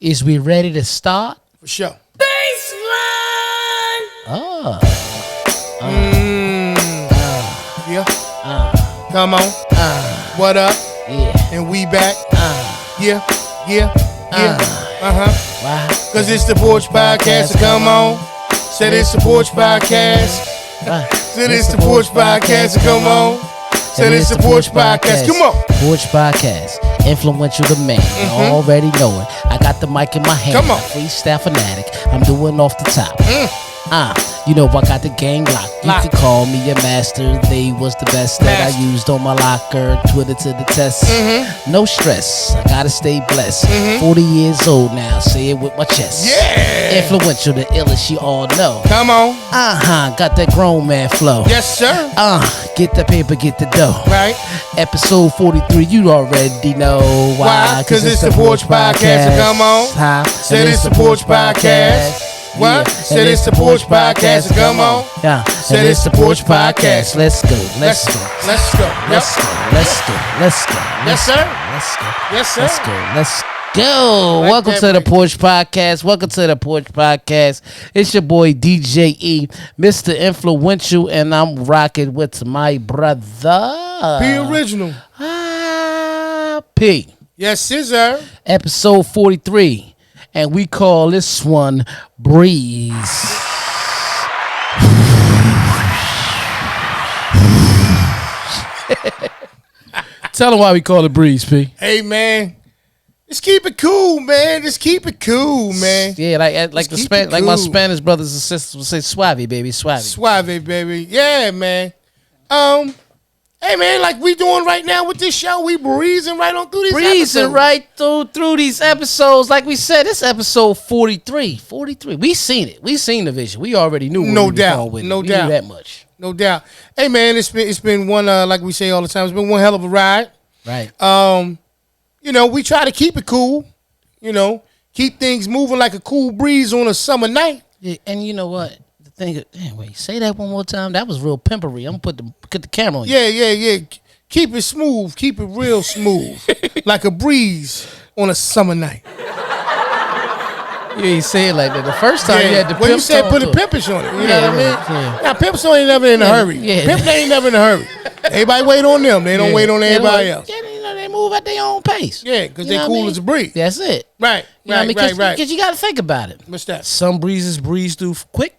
Is we ready to start? For sure. Baseline. Yeah. Come on. What up? Yeah. And we back. Yeah. Why? Cause it's the Porch Podcast. So come on. Said it's the Porch Podcast. Said it's the Porch Podcast. So come on. Said it's the Porch Podcast. Come on. Porch Podcast. Influential the man. You already know it. I got the mic in my hand. Come on. Freestyle fanatic. I'm doing off the top. You know I got the gang locked. You can call me a master. They was the best that I used on my locker. Twitter to the test. No stress. I gotta stay blessed. 40 years old now. Say it with my chest. Yeah. Influential, the illest you all know. Come on. Got that grown man flow. Yes, sir. Get the paper, get the dough. Right. Episode 43, you already know why. Cause it's the Porch Podcast. So come on. Said it's the Porch Podcast. What? Said it's the Porch Podcast. So come on. Yeah. Said it's the Porch Podcast. Let's go. Let's go. Let's go. Yes, sir. Yes, sir. Let's go. Like Welcome that, to the right. Porch Podcast. Welcome to the Porch Podcast. It's your boy DJ E, Mr. Influential, and I'm rocking with my brother Be original. P. Yes, sir. Episode 43, and we call this one Breeze. Tell them why we call it Breeze, P. Hey, man. Just keep it cool, man. Just keep it cool, man. Yeah, like Just keep it like my cool. Spanish brothers and sisters would say, suave, baby, suave. Suave, baby. Yeah, man. Hey, man, like we doing right now with this show, we breezing right on through these Breezing episodes. right through these episodes. Like we said, this episode 43. We seen it. We seen the vision. We already knew. No where we was doubt. going with it. No We doubt. knew that much. No doubt. Hey, man, it's been one, like we say all the time, it's been one hell of a ride. Right. You know, we try to keep it cool. You know, keep things moving like a cool breeze on a summer night. Yeah, and you know what? The thing. Damn, wait. Say that one more time. That was real pimpery. I'm gonna put the camera on you. Yeah. Keep it smooth. Keep it real smooth. Like a breeze on a summer night. You ain't say it like that. The first time you had the pimp well, you said tone put a to it. pimpish on it. You Yeah, know what I mean? yeah. Now, pimps ain't never in a hurry. yeah. Pimp ain't never in a hurry. Everybody wait on them. They don't wait on everybody else. Yeah, you know, they move at their own pace. Yeah, because You they know what cool I mean? as a breeze. That's it. Right, You know what I mean? right. Because you got to think about it. What's that? Some breezes breeze through quick.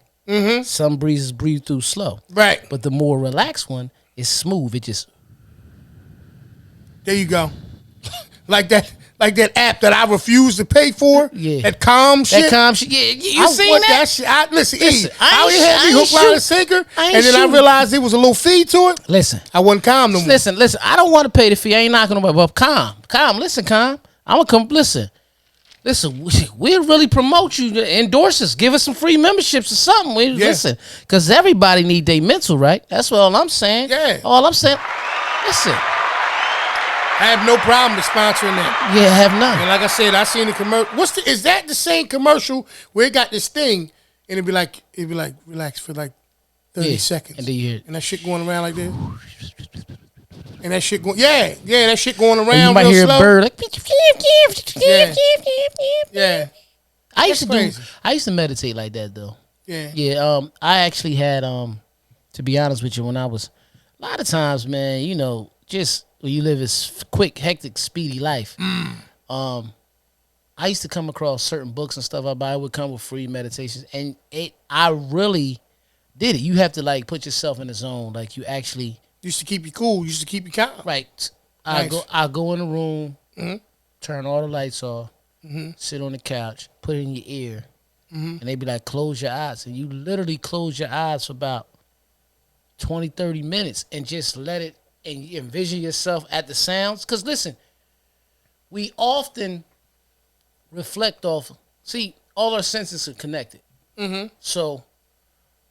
Some breezes breeze through slow. Right. But the more relaxed one is smooth. It just There you go. like that app that I refuse to pay for. Yeah. That calm shit. that calm shit. Yeah, you I seen want that? shit. Listen, Listen, I had me hook, line, and sinker, and then I realized there was a little fee to it. Listen. I wasn't calm no more. Listen. I don't want to pay the fee. I ain't knocking nobody. But calm. Listen, calm. I'm gonna come. Listen. We'll really promote you to endorse us. Give us some free memberships or something. Listen, because everybody need their mental, right? That's all I'm saying. Yeah. All I'm saying. Listen. I have no problem with sponsoring that. Yeah, have none. And like I said, I seen the commercial. Is that the same commercial where it got this thing and it'd be like relax for like 30 seconds. And then you hear it. And that shit going around like this. And that shit going that shit going around. And you might real hear slow. a bird like Yeah. I used crazy. to meditate like that though. Yeah. Yeah, I actually had to be honest with you, when I was a lot of times, man, you know, just when you live this quick, hectic, speedy life. I used to come across certain books and stuff I buy would come with free meditations, and I really did it. You have to like put yourself in the zone, like you actually Used to keep you cool. Used to keep you calm. right. Nice. I go in the room, turn all the lights off, sit on the couch, put it in your ear, and they be like, close your eyes. And you literally close your eyes for about 20, 30 minutes and just let it, and you envision yourself at the sounds. Because listen, we often reflect off, see, all our senses are connected. So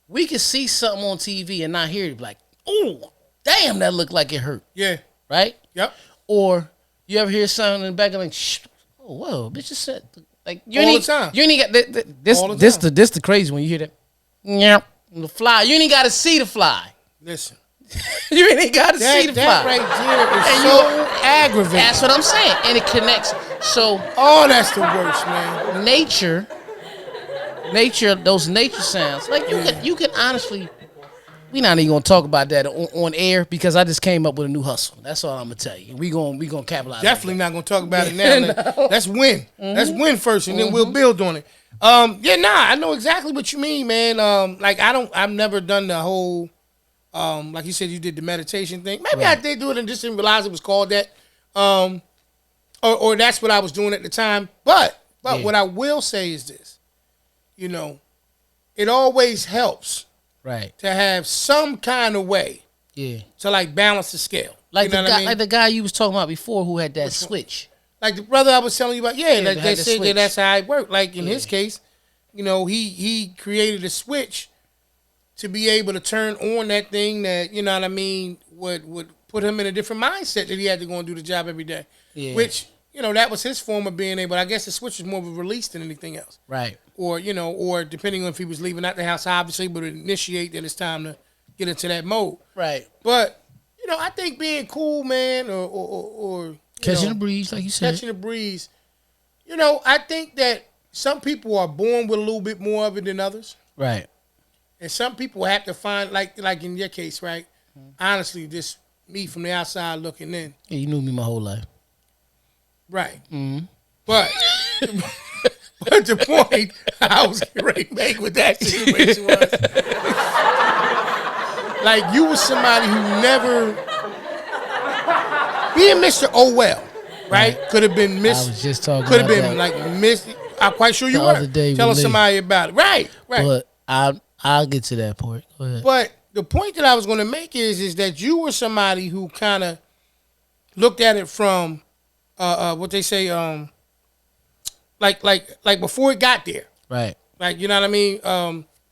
we can see something on TV and not hear it, like, oh, damn, that looked like it hurt. Yeah. Right? Yep. Or you ever hear something in the back of like, shh, oh, whoa, bitch, just said, like, you All ain't the time. You ain't got this. All the This time. the crazy when you hear that. Yeah, the fly. You ain't got to see the fly. Listen. You ain't got to see the that fire. right there is so aggravating. That's what I'm saying. And it connects. So, oh, that's the worst, man. Nature, those nature sounds. Like you can honestly, we not even gonna talk about that on air because I just came up with a new hustle. That's all I'm gonna tell you. We gonna capitalize. Definitely not gonna talk about it now. No. Let's win. Let's win first, and then we'll build on it. I know exactly what you mean, man. I've never done the whole, like you said, you did the meditation thing. Maybe I did do it and just didn't realize it was called that. Or that's what I was doing at the time. But what I will say is this, it always helps. Right. To have some kind of way. Yeah. To like balance the scale. Like like the guy you was talking about before who had that switch. Like the brother I was telling you about, they said that that's how it worked. Like in his case, he created a switch to be able to turn on that thing that, would put him in a different mindset that he had to go and do the job every day. Yeah. Which, that was his form of being able, I guess the switch was more of a release than anything else. Right. Or, or depending on if he was leaving out the house, obviously, but initiate that it's time to get into that mode. Right. But, I think being cool, man, or catching the breeze, like you said. Catching the breeze. I think that some people are born with a little bit more of it than others. Right. And some people have to find, like in your case, right? Honestly, just me from the outside looking in. Yeah, you knew me my whole life. Right. Mm-hmm. But the point I was ready to make with that situation was, like, you was somebody who never, being Mr. Oh well, right? Could have been Miss. I was just talking. Could have been like Miss. I'm quite sure you were. Telling somebody about it, right? But I'll get to that point. Go ahead. But the point that I was going to make is that you were somebody who kind of looked at it from, what they say, like before it got there. Right. Like, you know what I mean?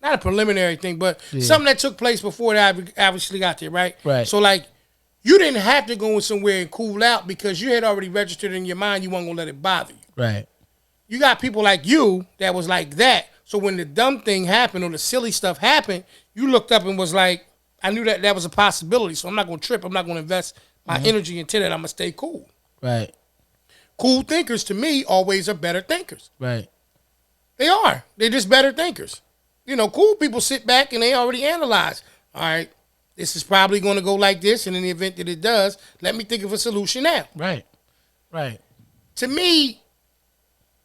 Not a preliminary thing, but something that took place before it obviously got there, right? Right. So, like, you didn't have to go somewhere and cool out because you had already registered in your mind you weren't going to let it bother you. Right. You got people like you that was like that. So when the dumb thing happened or the silly stuff happened, you looked up and was like, I knew that was a possibility, so I'm not going to trip. I'm not going to invest my energy into that. I'm going to stay cool. Right. Cool thinkers, to me, always are better thinkers. Right. They are. They're just better thinkers. Cool people sit back and they already analyze. All right, this is probably going to go like this, and in the event that it does, let me think of a solution now. Right. Right. To me,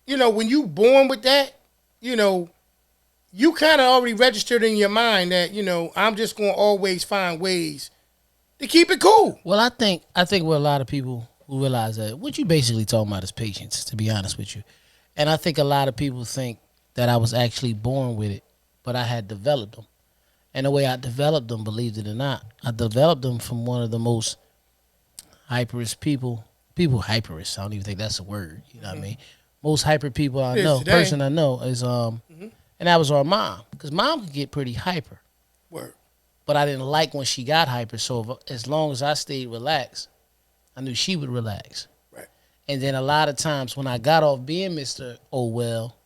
when you born with that, you kind of already registered in your mind that, I'm just going to always find ways to keep it cool. Well, I think what a lot of people who realize that what you basically talking about is patience, to be honest with you. And I think a lot of people think that I was actually born with it, but I had developed them. And the way I developed them, believe it or not, I developed them from one of the most hyperest people. People hyperest, I don't even think that's a word. You know what I mean? Most hyper people I know, person I know is and that was our mom, because mom could get pretty hyper. Word. But I didn't like when she got hyper. So as long as I stayed relaxed, I knew she would relax. Right. And then a lot of times when I got off being Mr. Oh well,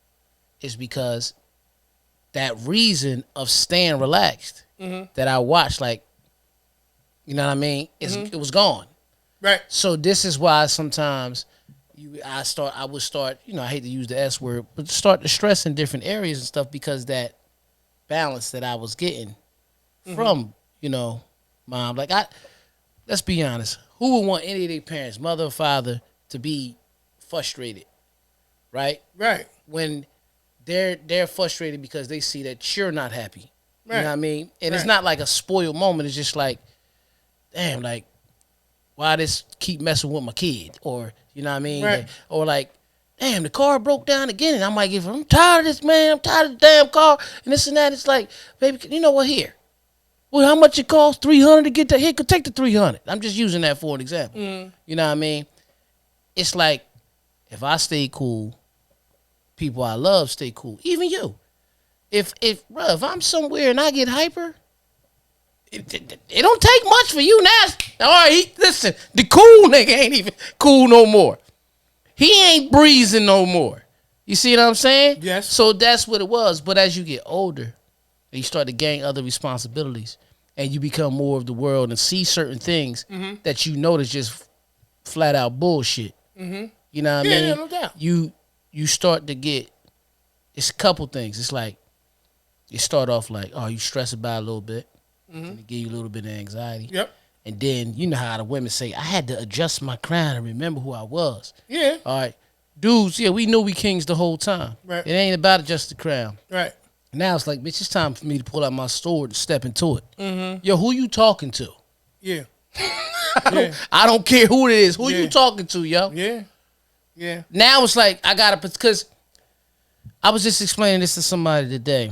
it's because that reason of staying relaxed that I watched, like, you know what I mean? It was gone. Right. So this is why sometimes I would start, I hate to use the S word, but start to stress in different areas and stuff because that balance that I was getting from, mom. Like, let's be honest. Who would want any of their parents, mother or father, to be frustrated, right? Right. When they're frustrated because they see that you're not happy. Right. You know what I mean? And it's not like a spoiled moment. It's just like, damn, like, why this keep messing with my kid? Or, you know what I mean? Right. Or like, damn, the car broke down again. And I'm like, I'm tired of this, man. I'm tired of the damn car. And this and that. It's like, baby, you know what? Here. Well, how much it costs? $300 to get that? Here, could take the $300. I'm just using that for an example. You know what I mean? It's like, if I stay cool, people I love stay cool. Even you. If I'm somewhere and I get hyper, it don't take much for you now. All right, listen, the cool nigga ain't even cool no more. He ain't breezing no more. You see what I'm saying? Yes. So that's what it was. But as you get older and you start to gain other responsibilities, and you become more of the world and see certain things that you know that's just flat out bullshit. You know what I mean? Yeah, no doubt. You start to get, it's a couple things. It's like, you start off like, oh, you stress about it a little bit. And it give you a little bit of anxiety. Yep. And then, you know how the women say, I had to adjust my crown and remember who I was. Yeah. All right. Dudes, yeah, we knew we kings the whole time. Right. It ain't about adjust the crown. Right. Now it's like, bitch, it's time for me to pull out my sword and step into it. Yo, who you talking to? Yeah. I don't care who it is. Who you talking to, yo? Yeah. Yeah. Now it's like, I gotta, because I was just explaining this to somebody today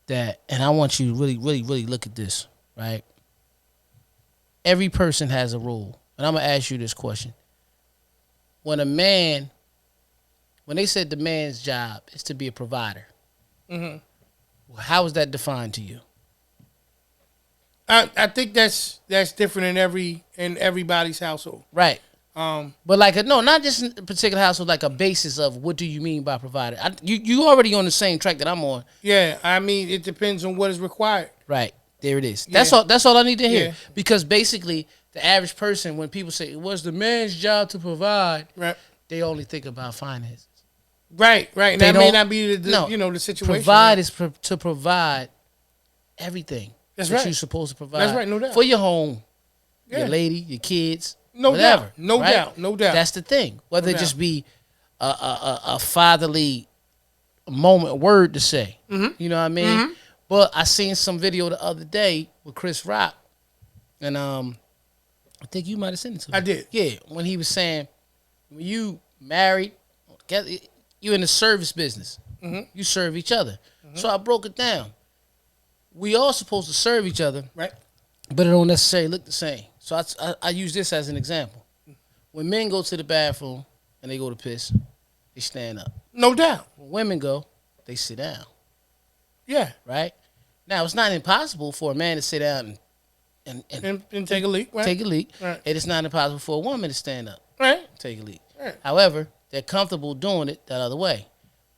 that, and I want you to really, really, really look at this, right? Every person has a role. And I'm going to ask you this question. When they said the man's job is to be a provider, how is that defined to you? I think that's different in everybody's household. Right. But like, no, not just in a particular household, like a basis of what do you mean by provider? You already on the same track that I'm on. Yeah, I mean, it depends on what is required. Right. There it is. Yeah. That's all I need to hear. Yeah. Because basically, the average person, when people say it was the man's job to provide, right, they only think about finances. Right. And that may not be the situation. Provide is to provide everything. That's that right. you're supposed to provide. That's right, no doubt. For your home, your lady, your kids, whatever. No doubt. That's the thing. Whether it just be a fatherly moment, word to say. You know what I mean? But I seen some video the other day with Chris Rock, and I think you might have seen it to me. I did. Yeah, when he was saying, when you married, you in the service business. You serve each other. So I broke it down. We all supposed to serve each other, right? But it don't necessarily look the same. So I use this as an example. When men go to the bathroom and they go to piss, they stand up. No doubt. When women go, they sit down. Yeah. Right? Now, it's not impossible for a man to sit down and take a leak. Right? Take a leak. Right. And it's not impossible for a woman to stand up. Right. Take a leak. Right. However, they're comfortable doing it that other way.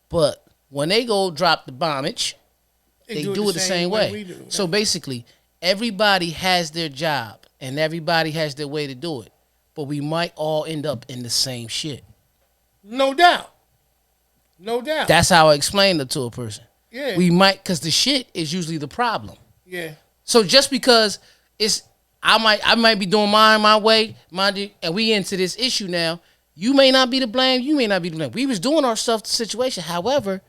But when they go drop the bombage, they do it the same way. We do. So basically, everybody has their job and everybody has their way to do it. But we might all end up in the same shit. No doubt. No doubt. That's how I explain it to a person. Yeah. We might, because the shit is usually the problem. Yeah. So just because I might be doing mine my way, and we into this issue now, you may not be to blame, you may not be to blame. We was doing our stuff to the situation. However,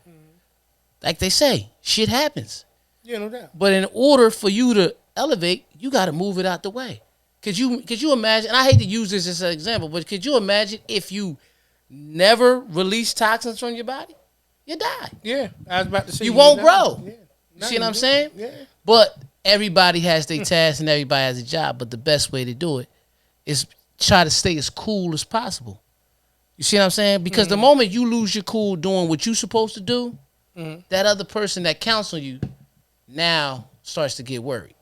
like they say, shit happens. Yeah, no doubt. But in order for you to elevate, you got to move it out the way. Could you imagine, and I hate to use this as an example, but could you imagine if you never release toxins from your body? You die. Yeah, I was about to say. You won't grow. Yeah. You see what I'm saying? Yeah. But everybody has their task and everybody has a job. But the best way to do it is try to stay as cool as possible. You see what I'm saying? Because the moment you lose your cool doing what you're supposed to do, that other person that counts on you now starts to get worried.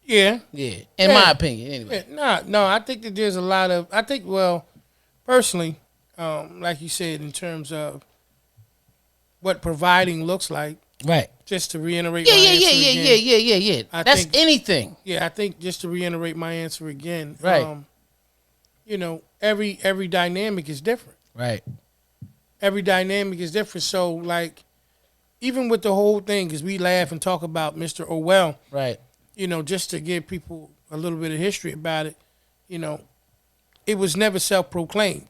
Yeah. Yeah. In my opinion, anyway. Yeah. No, I think that there's a lot of, personally, like you said, in terms of what providing looks like. Right. Just to reiterate my answer again. Yeah. That's anything. Yeah, I think just to reiterate my answer again. Right. Every dynamic is different. Right. Every dynamic is different. So, like, even with the whole thing, because we laugh and talk about Mr. Orwell. Right. Just to give people a little bit of history about it, it was never self-proclaimed.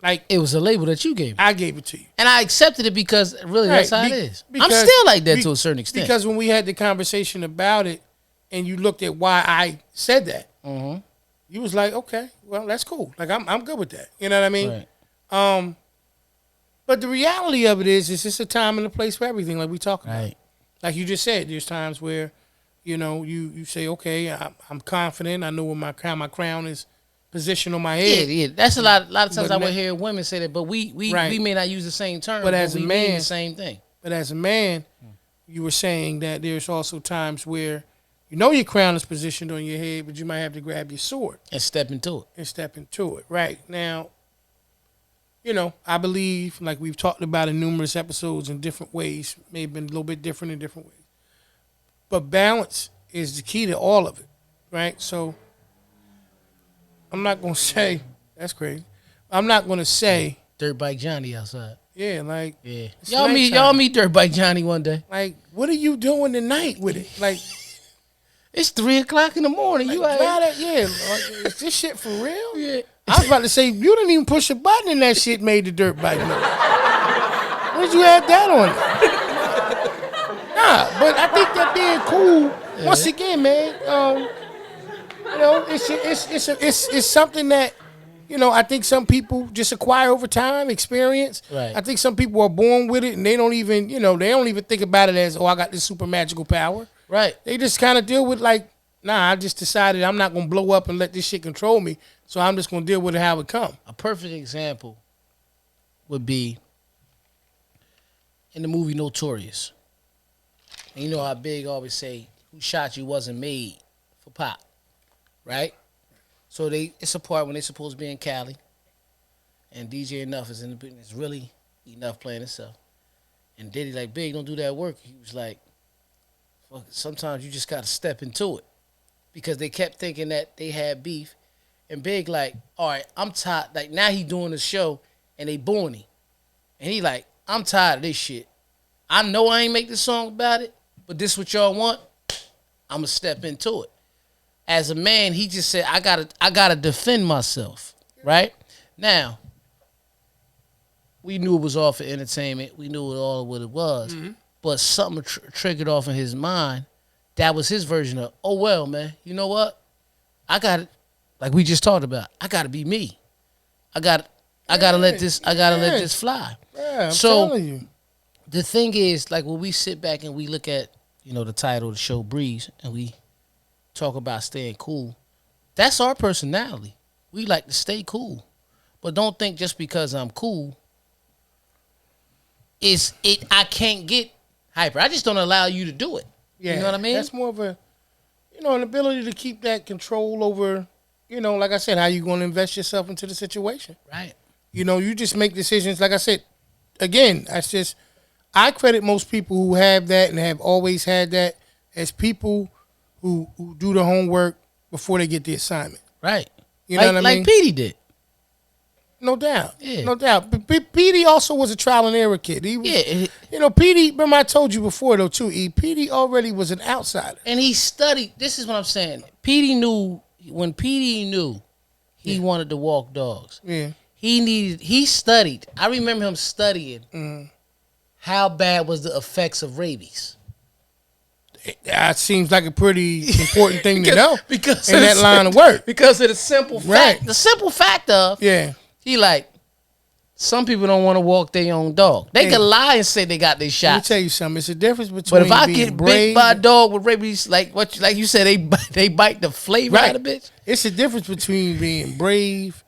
Like, it was a label that you gave me. I gave it to you. And I accepted it because really that's how it is. I'm still like that to a certain extent. Because when we had the conversation about it and you looked at why I said that, you was like, okay, well, that's cool. Like, I'm good with that. You know what I mean? Right. But the reality of it is just a time and a place for everything, like we talk about. Right. Like you just said, there's times where, you say, okay, I'm confident. I know where how my crown is positioned on my head. Yeah. That's a lot of times I would hear women say that, but we may not use the same term, but as a man, mean the same thing. But as a man, you were saying that there's also times where your crown is positioned on your head, but you might have to grab your sword. And step into it. Right. Now, I believe, like we've talked about in numerous episodes in different ways, may have been a little bit different in different ways. But balance is the key to all of it, right? So I'm not gonna say that's crazy. I'm not gonna say Dirt Bike Johnny outside. Yeah, like y'all meet Dirt Bike Johnny one day. Like, what are you doing tonight with it? Like, it's 3:00 in the morning. Like, you like, is this shit for real? Yeah. I was about to say you didn't even push a button and that shit made the dirt bike move. Where'd you add that on? Nah, but I think that being cool. Yeah. Once again, man, you know, it's something that, you know, I think some people just acquire over time, experience. Right. I think some people are born with it and they don't even think about it as, oh, I got this super magical power. Right. They just kind of deal with like, nah, I just decided I'm not going to blow up and let this shit control me, so I'm just going to deal with it how it come. A perfect example would be in the movie Notorious. And you know how Big always say, who shot you wasn't made for pop, right? So it's a part when they supposed to be in Cali, and DJ Enough is in the business, really Enough playing himself. And Diddy like, Big, don't do that work. He was like, fuck, sometimes you just got to step into it. Because they kept thinking that they had beef. And Big like, all right, I'm tired. Like, now he doing the show, and they booing him. And he like, I'm tired of this shit. I know I ain't make the song about it, but this what y'all want, I'm going to step into it. As a man, he just said, I gotta defend myself, right? Now, we knew it was all for entertainment. We knew all what it was. Mm-hmm. But something triggered off in his mind. That was his version of, oh, well, man, you know what? I got it. Like we just talked about, I got to be me. I got to let this fly. Yeah, I'm telling you. The thing is, like when we sit back and we look at, you know, the title of the show, Breeze, and we talk about staying cool, that's our personality. We like to stay cool. But don't think just because I'm cool, I can't get hyper. I just don't allow you to do it. Yeah, you know what I mean? That's more of a, you know, an ability to keep that control over, you know, like I said, how you going to invest yourself into the situation. Right. You know, you just make decisions. Like I said, again, I credit most people who have that and have always had that as people who do the homework before they get the assignment. Right. You know what I mean? Like Petey did. No doubt. Yeah. No doubt. But Petey also was a trial and error kid. He was, yeah. You know, Petey, remember I told you before, though, too, Petey already was an outsider. And he studied. This is what I'm saying. Petey knew, when Petey knew he wanted to walk dogs. Yeah. He studied. I remember him studying how bad was the effects of rabies. That seems like a pretty important thing to know because in that line of work. Because of the simple fact. Right. The simple fact of, he like, some people don't want to walk their own dog. They can lie and say they got their shot. Let me tell you something. It's a difference between But if I get bit by a dog with rabies, like you said, they bite the flavor out of the bitch. It's a difference between being brave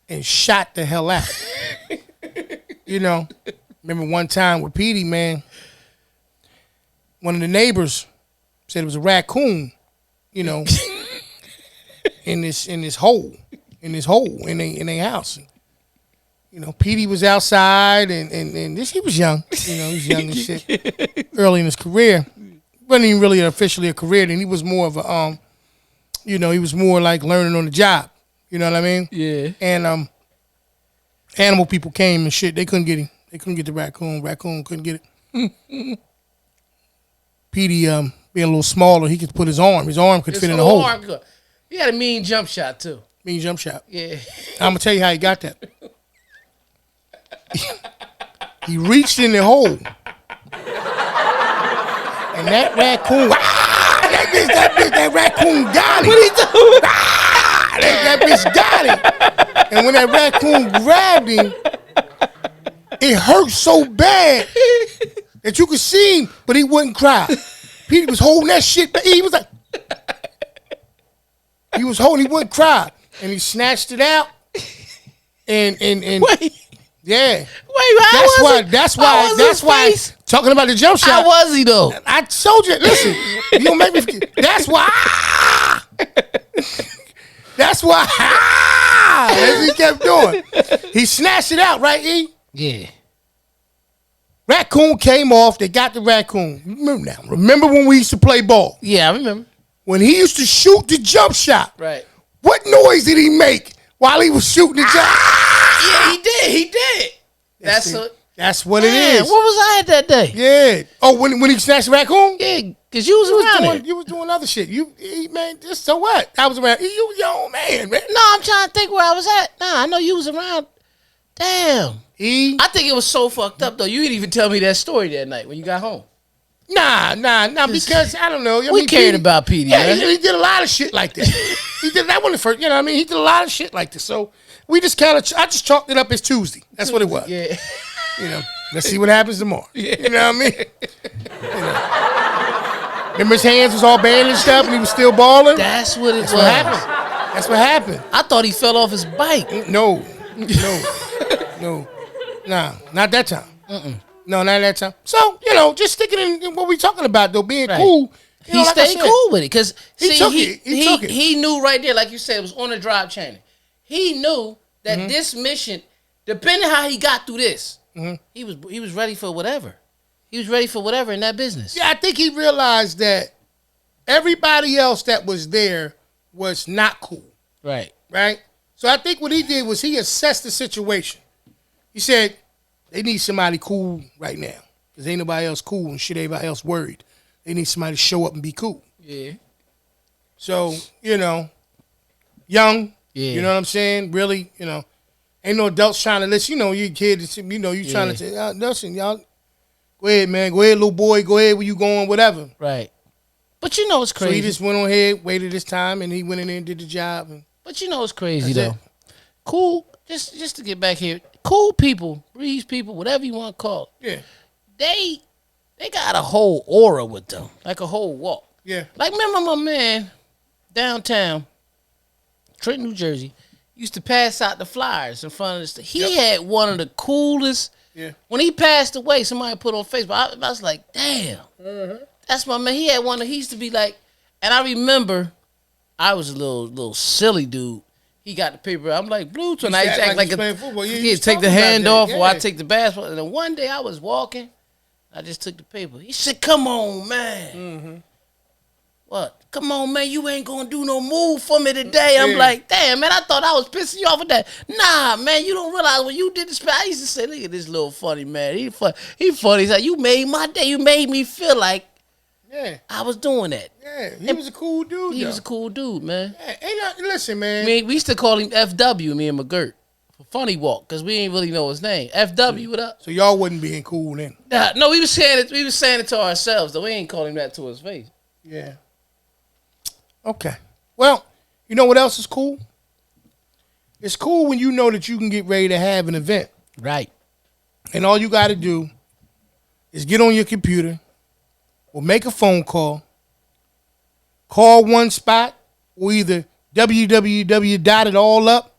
and shot the hell out. You know, remember one time with Petey, man, one of the neighbors said it was a raccoon, you know, in this hole in their house. And, you know, Petey was outside and this, he was young. You know, he was young and shit. Early in his career. Wasn't even really officially a career then. He was more of a you know, he was more like learning on the job. You know what I mean? Yeah. And animal people came and shit. They couldn't get him. They couldn't get the raccoon. Raccoon couldn't get it. Petey, being a little smaller, he could put his arm. His arm could fit in the hole. He had a mean jump shot too. Mean jump shot. Yeah. I'm gonna tell you how he got that. He reached in the hole, and that raccoon, that raccoon got him. What he do? That bitch got him. And when that raccoon grabbed him, it hurt so bad that you could see him, but he wouldn't cry. Petey was holding that shit, but he was like, he wouldn't cry, and he snatched it out, and wait. Yeah. Wait, that's why talking about the jump shot. How was he though? I told you, listen, you don't make me forget. That's why. That's why. As he kept doing. He snatched it out, right, E? Yeah. Raccoon came off. They got the raccoon. Remember when we used to play ball? Yeah, I remember. when he used to shoot the jump shot, right? What noise did he make while he was shooting the jump? Yeah, he did. That's what it is. What was I at that day? Yeah. Oh, when he snatched the raccoon? Yeah, because you was around You was doing other shit. Man, just so what? I was around. You was your own man. No, I'm trying to think where I was at. Nah, I know you was around. Damn. I think it was so fucked up, though. You didn't even tell me that story that night when you got home. Nah, because I don't know. We cared about Petey, man. He did a lot of shit like that. He did that one the first, you know what I mean? He did a lot of shit like this. So we just I just chalked it up as Tuesday. That's what it was. Yeah. You know, let's see what happens tomorrow. Yeah. You know what I mean? Remember his hands was all bandaged up and he was still balling? That's what That's what happened. I thought he fell off his bike. No. Nah, not that time. No, not that time. So, just sticking in what we talking about, though, being cool. He stayed cool with it because he knew right there, like you said, it was on the drive channel. He knew that this mission, depending how he got through this, he was ready for whatever. He was ready for whatever in that business. Yeah, I think he realized that everybody else that was there was not cool. Right. So I think what he did was he assessed the situation. He said, they need somebody cool right now. Because ain't nobody else cool and shit, everybody else worried. They need somebody to show up and be cool. Yeah. So, young. Yeah. You know what I'm saying? Really, ain't no adults trying to listen. You kids, you trying to say, listen, y'all. Go ahead, man. Go ahead, little boy. Go ahead where you going, whatever. Right. But it's crazy. So he just went on ahead, waited his time, and he went in there and did the job. But it's crazy, though. Cool, just to get back here, cool people, breeze people, whatever you want to call it. Yeah. They got a whole aura with them, like a whole walk. Yeah. Like, remember my man downtown, Trenton, New Jersey, used to pass out the flyers in front of the He had one of the coolest. Yeah. When he passed away, somebody put on Facebook. I was like, damn, that's my man. He had one that he used to be like, and I remember I was a little silly dude. He got the paper. I'm like, Blue, and I act like a football. He'd take the hand off, or I take the basketball. And then one day I was walking, I just took the paper. He said, "Come on, man." What? Come on, man. You ain't gonna do no move for me today. I'm like, damn, man. I thought I was pissing you off with that. Nah, man. You don't realize when you did this. I used to say, look at this little funny man. He funny. He's like, you made my day. You made me feel like I was doing that. Yeah, he was a cool dude. He was a cool dude, man. Yeah, listen, man. We used to call him FW, me and McGirt. Funny walk, because we ain't really know his name. FW, what up? So y'all wasn't being cool then? No, we was saying it. We was saying it to ourselves, though. We ain't calling him that to his face. Yeah. Okay. Well, you know what else is cool? It's cool when you know that you can get ready to have an event. Right. And all you got to do is get on your computer or make a phone call one spot, or either www.itallUp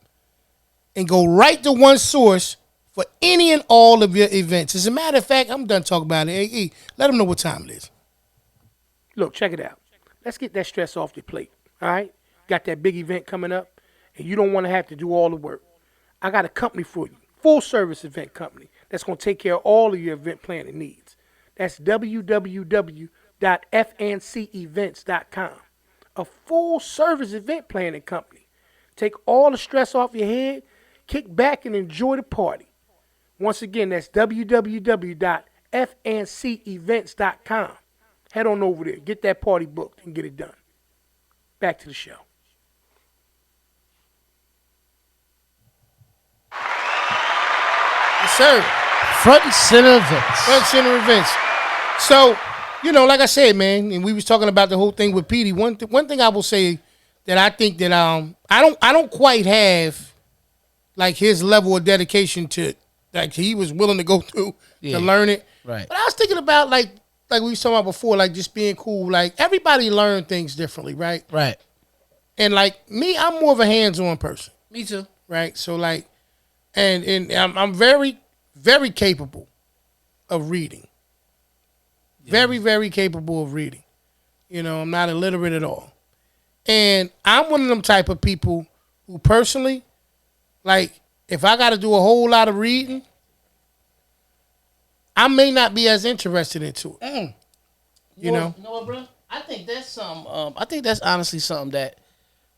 and go right to one source for any and all of your events. As a matter of fact, I'm done talking about it. Hey, let them know what time it is. Look, check it out. Let's get that stress off your plate, all right? Got that big event coming up, and you don't want to have to do all the work. I got a company for you, full-service event company, that's going to take care of all of your event planning needs. That's www.fncevents.com. A full-service event planning company. Take all the stress off your head, kick back, and enjoy the party. Once again, that's www.fncevents.com. Head on over there, get that party booked, and get it done. Back to the show. Yes, sir. Front and center events. Front and center events. So, like I said, man, and we was talking about the whole thing with Petey. One thing I will say that I think that I don't quite have like his level of dedication to like he was willing to go through to learn it. Right. But I was thinking about like we was talking about before, like just being cool. Like everybody learn things differently, right? Right. And like me, I'm more of a hands-on person. Me too. Right. So like, and I'm very, very capable of reading. Yeah. Very, very capable of reading. I'm not illiterate at all. And I'm one of them type of people who personally, like, if I got to do a whole lot of reading, I may not be as interested into it. You know what, bro? I I think that's some. I think that's honestly something that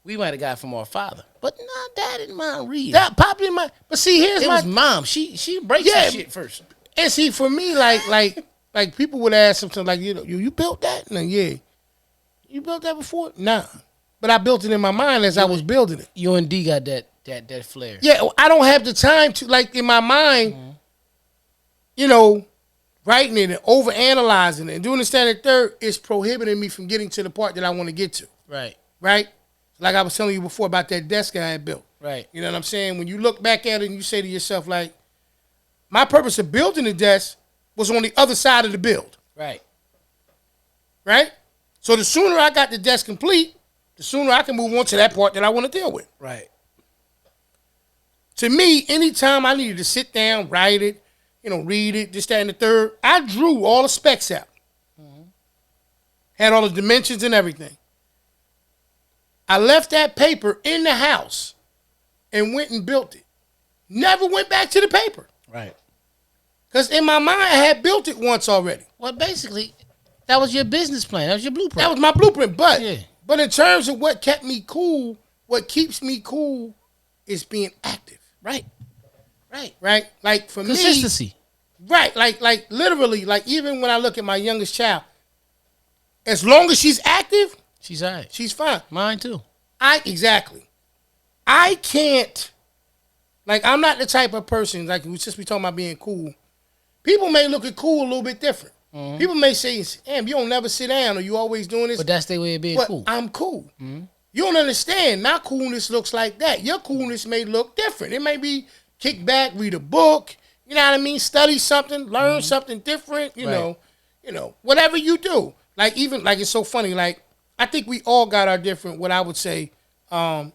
we might have got from our father, but not Dad didn't mind reading. That popped in my. But see, here's it was mom. She breaks that shit first. And see, for me, like people would ask something like, you built that? No, yeah. You built that before? Nah. But I built it in my mind as I was building it. You and D got that flair. Yeah, I don't have the time to, like, in my mind, writing it and overanalyzing it and doing the standard third is prohibiting me from getting to the part that I want to get to. Right. Right? Like I was telling you before about that desk I had built. Right. You know what I'm saying? When you look back at it and you say to yourself, like, my purpose of building the desk was on the other side of the build. Right. Right? So the sooner I got the desk complete, the sooner I can move on to that part that I want to deal with. Right. To me, anytime I needed to sit down, write it, read it, this, that, and the third, I drew all the specs out. Mm-hmm. Had all the dimensions and everything. I left that paper in the house and went and built it. Never went back to the paper. Right. Because in my mind, I had built it once already. Well, basically, that was your business plan. That was your blueprint. That was my blueprint. But in terms of what kept me cool, what keeps me cool is being active. Right. Right. Right? Like, for consistency. Me. Right. Like literally, like, even when I look at my youngest child, as long as she's active, she's all right. She's fine. Mine too. Exactly. I can't, like, I'm not the type of person, like, since we talking about being cool, people may look at cool a little bit different. Mm-hmm. People may say, damn, you don't never sit down or you always doing this. But that's their way of being cool. I'm cool. Mm-hmm. You don't understand. My coolness looks like that. Your coolness may look different. It may be kick back, read a book, you know what I mean? Study something, learn something different, you know, whatever you do. Like, even, like, it's so funny, like, I think we all got our different, what I would say,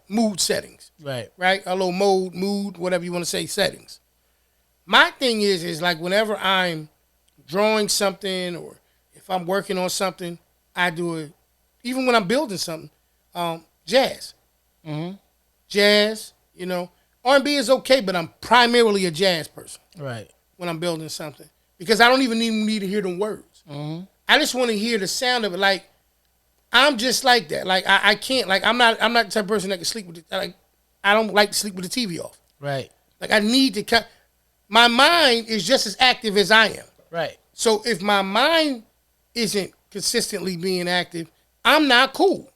mood settings. Right. Right? Our little mood, whatever you want to say, settings. My thing is like, whenever I'm drawing something or if I'm working on something, I do it. Even when I'm building something, jazz. Mm-hmm. Jazz, R&B is okay, but I'm primarily a jazz person. Right. When I'm building something. Because I don't even need to hear them words. Mm-hmm. I just want to hear the sound of it. Like, I'm just like that. Like, I can't, like, I'm not the type of person that can sleep with it. Like, I don't like to sleep with the TV off. Right. Like, I need to my mind is just as active as I am. Right. So if my mind isn't consistently being active, I'm not cool.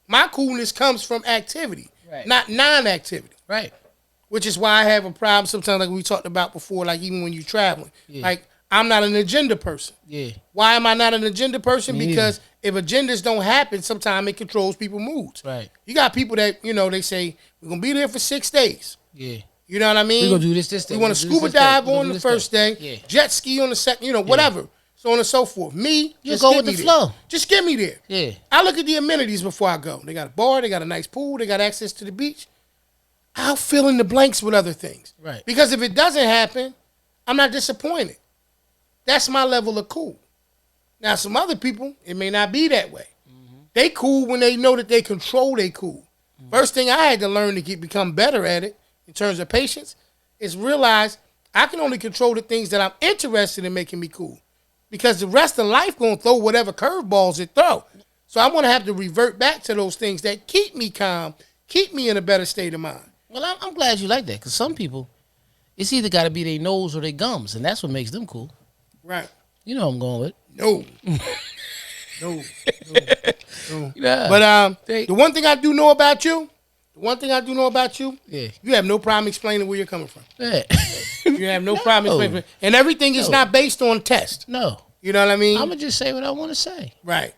My coolness comes from activity, not non-activity. Right. Which is why I have a problem sometimes, like we talked about before, like even when you're traveling. Yeah. Like, I'm not an agenda person. Yeah. Why am I not an agenda person? Because if agendas don't happen, sometimes it controls people's moods. Right. You got people that, they say, we're going to be there for 6 days. Yeah. You know what I mean? We're going to do this day. We want to scuba dive on the first day. Yeah. Jet ski on the second, whatever. So on and so forth. Me, just go with the flow. Just get me there. Yeah. I look at the amenities before I go. They got a bar. They got a nice pool. They got access to the beach. I'll fill in the blanks with other things. Right. Because if it doesn't happen, I'm not disappointed. That's my level of cool. Now, some other people, it may not be that way. Mm-hmm. They cool when they know that they control they cool. Mm-hmm. First thing I had to learn to become better at it, in terms of patience, is realize I can only control the things that I'm interested in making me cool. Because the rest of life going to throw whatever curveballs it throw. So I'm going to have to revert back to those things that keep me calm, keep me in a better state of mind. Well, I'm glad you like that, because some people, it's either got to be their nose or their gums, and that's what makes them cool. Right. You know what I'm going with. No. No. Yeah. But the one thing I do know about you, yeah, you have no problem explaining where you're coming from. Yeah. You have no problem explaining. And everything is not based on test. No. You know what I mean? I'm going to just say what I want to say. Right.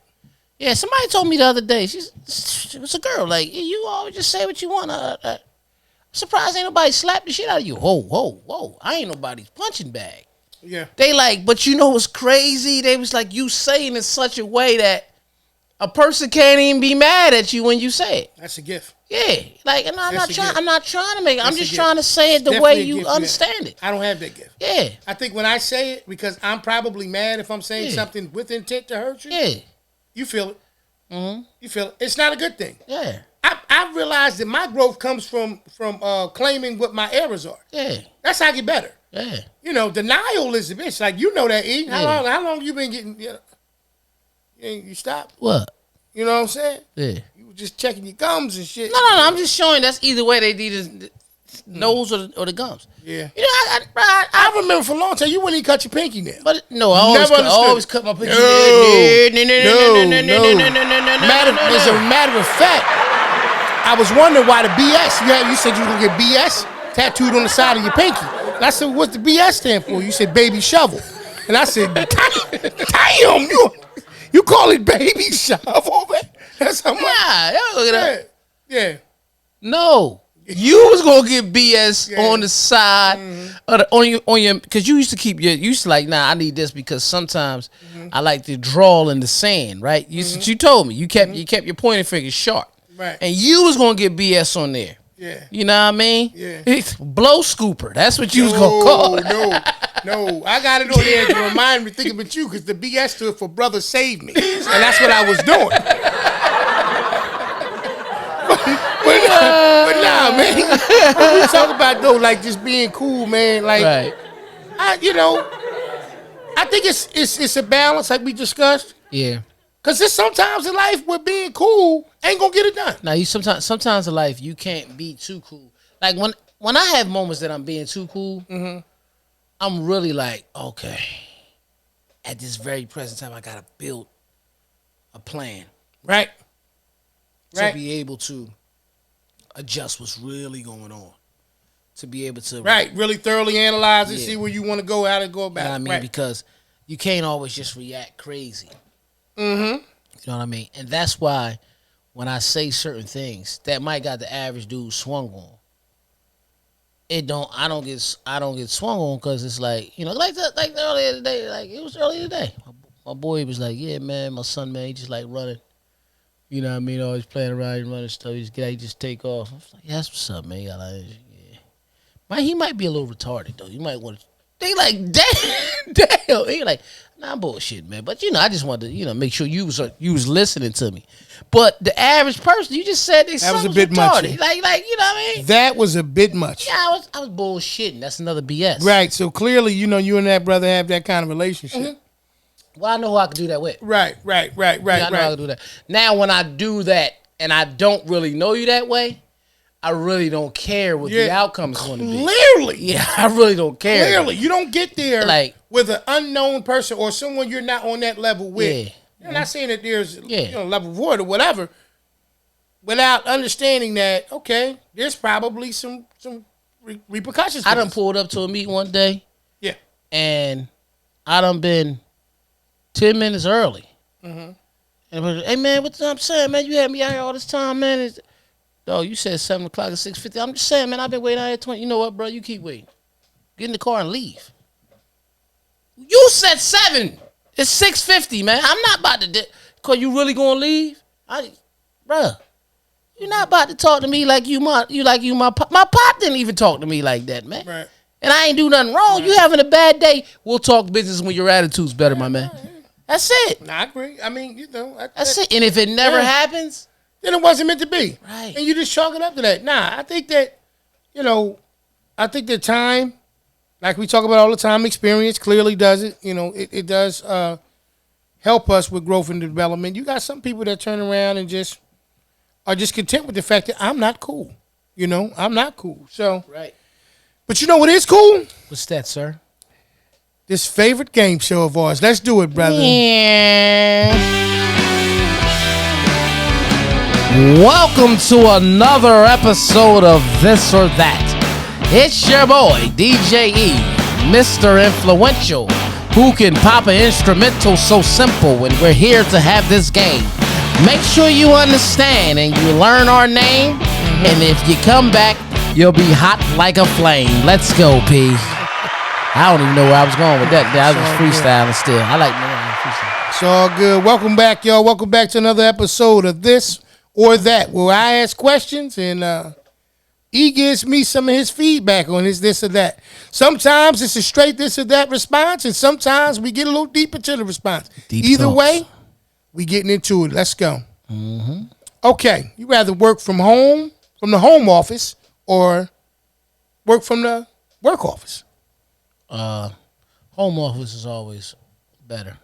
Yeah, somebody told me the other day, she was a girl, like, you always just say what you want. I'm surprised ain't nobody slapped the shit out of you. Whoa. I ain't nobody's punching bag. Yeah. They like, but you know what's crazy? They was like, you saying in such a way that a person can't even be mad at you when you say it. That's a gift. Yeah. Like, and I'm not trying to make it. I'm just gift. trying to say it the Definitely way you understand it. I don't have that gift. Yeah. I think when I say it, because I'm probably mad if I'm saying something with intent to hurt you. Yeah. You feel it. Mm-hmm. You feel it. It's not a good thing. Yeah. I realized that my growth comes from claiming what my errors are. Yeah. That's how I get better. Yeah. Denial is a bitch. Like, that, E. How long you been getting, You stopped? What? You know what I'm saying? Yeah. You were just checking your gums and shit. No. I'm just showing that's either way they did the nose or the gums. Yeah. You know, I remember for a long time you wouldn't even cut your pinky nail. But no, I always cut my pinky nail. No. As a matter of fact, I was wondering why the BS. You said you were gonna get BS tattooed on the side of your pinky. And I said, what's the BS stand for? You said baby shovel. And I said, damn, you call it baby shovel, man? That's how much. Look at that. Yeah. No. You was gonna get BS on the side of the, on your because you used to keep you used to like, nah, I need this because sometimes I like to draw in the sand, right? You told me you kept your pointing finger sharp. Right. And you was gonna get BS on there. Yeah. You know what I mean? Yeah. Blow scooper. That's what you was gonna call it. No. I got it on there to remind me thinking about you because the BS stood for brother save me. And that's what I was doing. but nah, man. What we talk about though, like just being cool, man. Like right. I think it's a balance like we discussed. Yeah. Cause there's sometimes in life where being cool ain't gonna get it done. Now you sometimes in life you can't be too cool. Like when I have moments that I'm being too cool, I'm really like, okay, at this very present time I gotta build a plan. Right. To be able to adjust what's really going on. To be able to really thoroughly analyze it, see where you want to go, how to go about it. You know what I mean? Because you can't always just react crazy. You know what I mean? And that's why when I say certain things that might got the average dude swung on, I don't get swung on because it's like, you know, like earlier today, like it was earlier today. My boy was like, yeah, man, my son, man, he just like running. You know what I mean? Always playing around and running stuff. He just take off. I was like, yeah, that's what's up, man. He might be a little retarded though. You might want to. They like, damn. He like, nah, bullshit, man. But you know, I just wanted to, make sure you was listening to me. But the average person, you just said that was a bit retarded. Much. Like, you know what I mean? That was a bit much. Yeah, I was bullshitting. That's another BS. Right. So clearly, you and that brother have that kind of relationship. Well, I know who I can do that with. Right. I know I can do that. Now, when I do that and I don't really know you that way, I really don't care what the outcome is going to be. Clearly. Yeah, I really don't care. Clearly. You don't get there like with an unknown person or someone you're not on that level with. Yeah. I'm not saying that there's level void or whatever, without understanding that, okay, there's probably some repercussions. I done pulled up to a meeting one day. Yeah. And I done been 10 minutes early. And hey, man, what I'm saying, man? You had me out here all this time, man. Dog, you said 7 o'clock at 6:50. I'm just saying, man, I've been waiting out here 20. You know what, bro? You keep waiting. Get in the car and leave. You said 7. It's 6:50, man. I'm not about to... Cause you really gonna leave? Bruh, you're not about to talk to me like you my pop. My pop didn't even talk to me like that, man. Right. And I ain't do nothing wrong. Right. You having a bad day, we'll talk business when your attitude's better, my man. That's it. I agree. I mean, that's it. And if it never happens... then it wasn't meant to be. Right. And you just chalk it up to that. Nah, I think that, time, like we talk about all the time, experience clearly does it. It does help us with growth and development. You got some people that turn around and just are just content with the fact that I'm not cool. I'm not cool. So, right. But you know what is cool? What's that, sir? This favorite game show of ours. Let's do it, brother. Yeah. Welcome to another episode of This or That. It's your boy, DJ E, Mr. Enfluential, who can pop an instrumental so simple when we're here to have this game. Make sure you understand and you learn our name, and if you come back, you'll be hot like a flame. Let's go, P. I don't even know where I was going with that. I was freestyling still. I like freestyle. It's all good. Welcome back, y'all. Welcome back to another episode of This or That, where I ask questions and he gives me some of his feedback on his this or that. Sometimes it's a straight this or that response, and sometimes we get a little deeper to the response. Either way, we getting into it. Let's go. Okay, you rather work from the home office, or work from the work office? Home office is always better.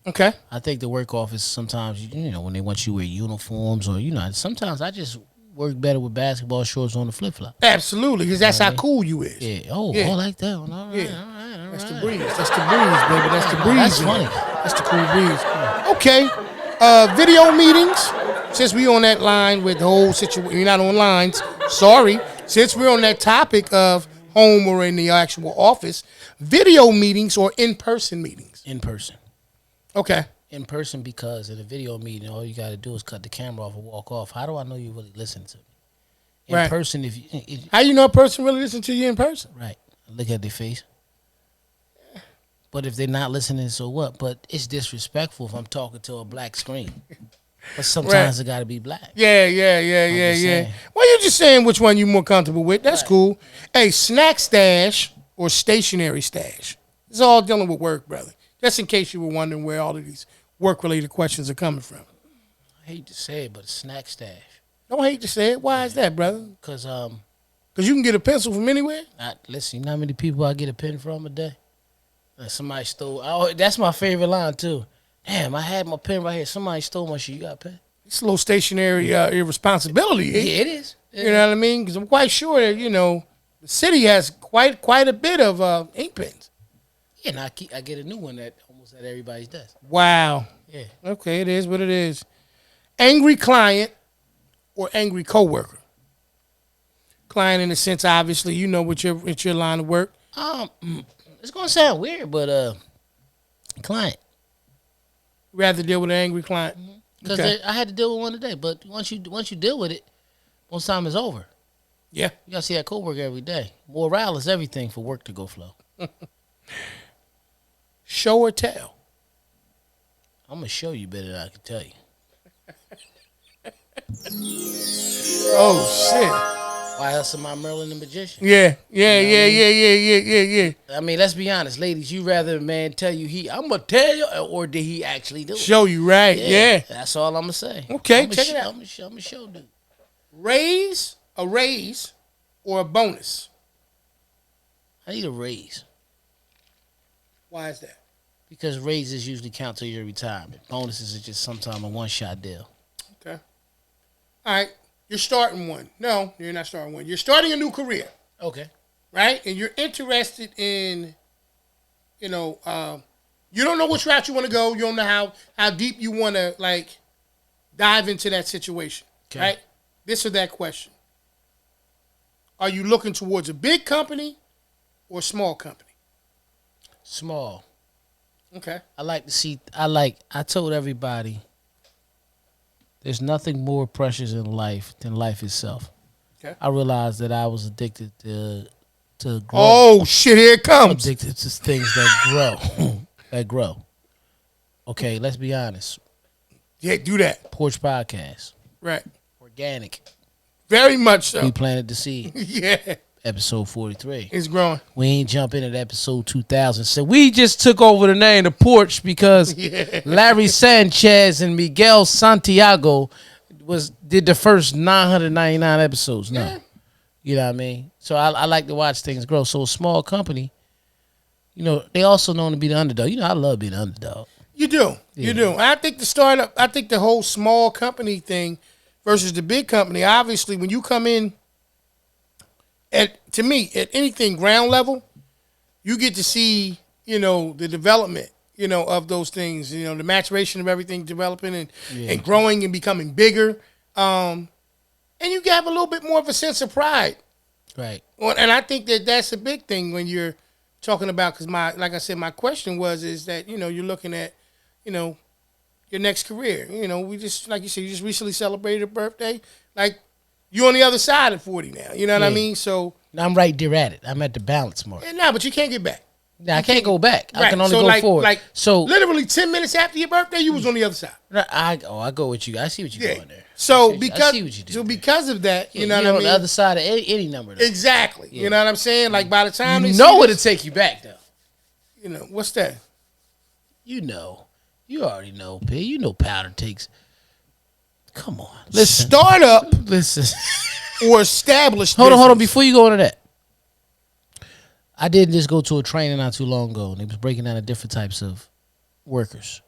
Okay. I think the work office sometimes, when they want you to wear uniforms or, sometimes I just work better with basketball shorts on the flip flop. Absolutely, because that's how cool you is. Yeah. Oh, I like that one. All right, Yeah. all right. That's the breeze. That's the breeze, baby. That's the breeze. That's funny. That's the cool breeze. Okay. Video meetings. Since we on that line with the whole situation, you're not on lines. Sorry. Since we're on that topic of home or in the actual office, video meetings or in-person meetings? In person. Okay. In person, because in a video meeting, all you got to do is cut the camera off and walk off. How do I know you really listen to me? In person, how you know a person really listen to you in person? Right. Look at their face. But if they're not listening, so what? But it's disrespectful if I'm talking to a black screen. But sometimes it got to be black. Yeah. Well, you're just saying which one you're more comfortable with. That's cool. Hey, snack stash or stationary stash? It's all dealing with work, brother. Just in case you were wondering where all of these work-related questions are coming from. I hate to say it, but snack stash. Don't hate to say it. Why is that, brother? Because you can get a pencil from anywhere? Listen, you know how many people I get a pen from a day? Somebody stole. That's my favorite line, too. Damn, I had my pen right here. Somebody stole my shit. You got a pen? It's a little stationary irresponsibility. Yeah, it is. You know what I mean? Because I'm quite sure that, the city has quite a bit of ink pens. Yeah, and I get a new one that almost at everybody's desk. Wow. Yeah. Okay, it is what it is. Angry client or angry coworker? Client in the sense, obviously, with your line of work. It's gonna sound weird, but client. Rather deal with an angry client. Because I had to deal with one today, but once you deal with it, most time it's over. Yeah. You gotta see that coworker every day. Morale is everything for work to go flow. Show or tell? I'm gonna show you better than I can tell you. Oh shit. Why else am I Merlin the Magician? Yeah. I mean, let's be honest, ladies. You rather a man tell you I'm gonna tell you, or did he actually do it? Show you, right? Yeah. That's all I'm gonna say. Okay, check it out. I'm gonna show dude. A raise, or a bonus? I need a raise. Why is that? Because raises usually count to your retirement. Bonuses are just sometimes a one-shot deal. Okay. All right. You're starting one. No, you're not starting one. You're starting a new career. Okay. Right? And you're interested in, you don't know which route you want to go. You don't know how deep you want to, dive into that situation. Okay. Right? This or that question. Are you looking towards a big company or a small company? Small. Okay. I told everybody, there's nothing more precious in life than life itself. Okay. I realized that I was addicted to growth. Oh shit! Here it comes. Addicted to things that grow. Okay, let's be honest. Yeah, do that. Porch podcast. Right. Organic. Very much so. We planted the seed. Yeah. Episode 43. It's growing. We ain't jumping at episode 2000. So we just took over the name of Porch because Larry Sanchez and Miguel Santiago did the first 999 episodes. No. Yeah. You know what I mean? So I like to watch things grow. So a small company, they also known to be the underdog. I love being the underdog. You do. Yeah. You do. I think the whole small company thing versus the big company, obviously when you come in, to me, at anything ground level, you get to see, the development, of those things, the maturation of everything developing and growing and becoming bigger. And you have a little bit more of a sense of pride. Right. And I think that's a big thing when you're talking about, because like I said, my question is that, you're looking at, your next career. We just, like you said, you just recently celebrated a birthday. Like, you're on the other side of 40 now. You know what I mean? So I'm right there at it. I'm at the balance mark. No, but you can't get back. I can't go back. Right. I can only go forward. So literally 10 minutes after your birthday, you was on the other side. I go with you. I see what you're doing there. So because of that, you know what I mean? On the other side of any number. Though. Exactly. Yeah. You know what I'm saying? Like by the time you know it'll take you back though. What's that? You already know, P. You know powder takes. Come on. Listen. Startup. Listen. Or established. Hold on. Before you go into that, I did just go to a training not too long ago, and they was breaking down the different types of workers.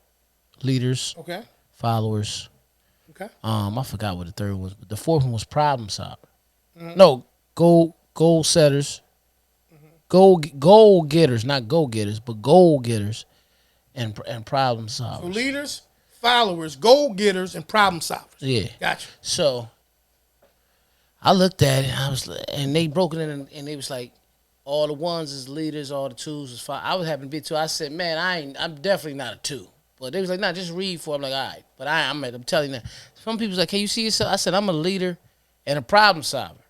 leaders, Okay. followers. Okay. I forgot what the third was, but the fourth one was problem solver. No, goal setters, goal getters, not go getters, but goal getters, and problem solvers. So leaders, followers, goal getters, and problem solvers. Yeah. Gotcha. So I looked at it, and they broke it in, and they was like, all the ones is leaders, all the twos is five. I was having to be two. I said, man, I'm definitely not a two. But they was like, nah, just read for it. I'm like, all right. But I'm telling you that. Some people's like, can you see yourself? I said, I'm a leader and a problem solver.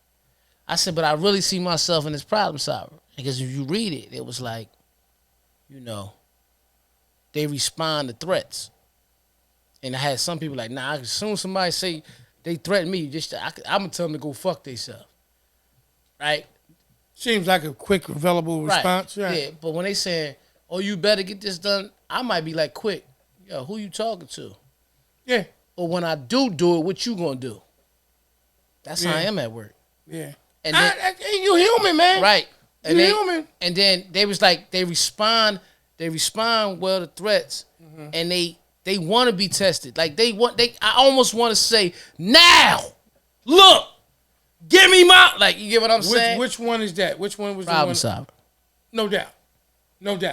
I said, but I really see myself in this problem solver. Because if you read it, it was like, they respond to threats. And I had some people like, nah, as soon as somebody say they threaten me, I'm going to tell them to go fuck themselves. Right? Seems like a quick, available response. Right. Yeah, but when they say, oh, you better get this done, I might be like, quick. Yo, who you talking to? Yeah. Or when I do it, what you gonna do? That's how I am at work. Yeah. And then, you human, man. Right. You human. And then they was like, they respond well to threats, and they want to be tested. Like I almost want to say, now, look, give me my, like, you get what I'm saying? Which one is that? Which one was problem the one? solver? No doubt.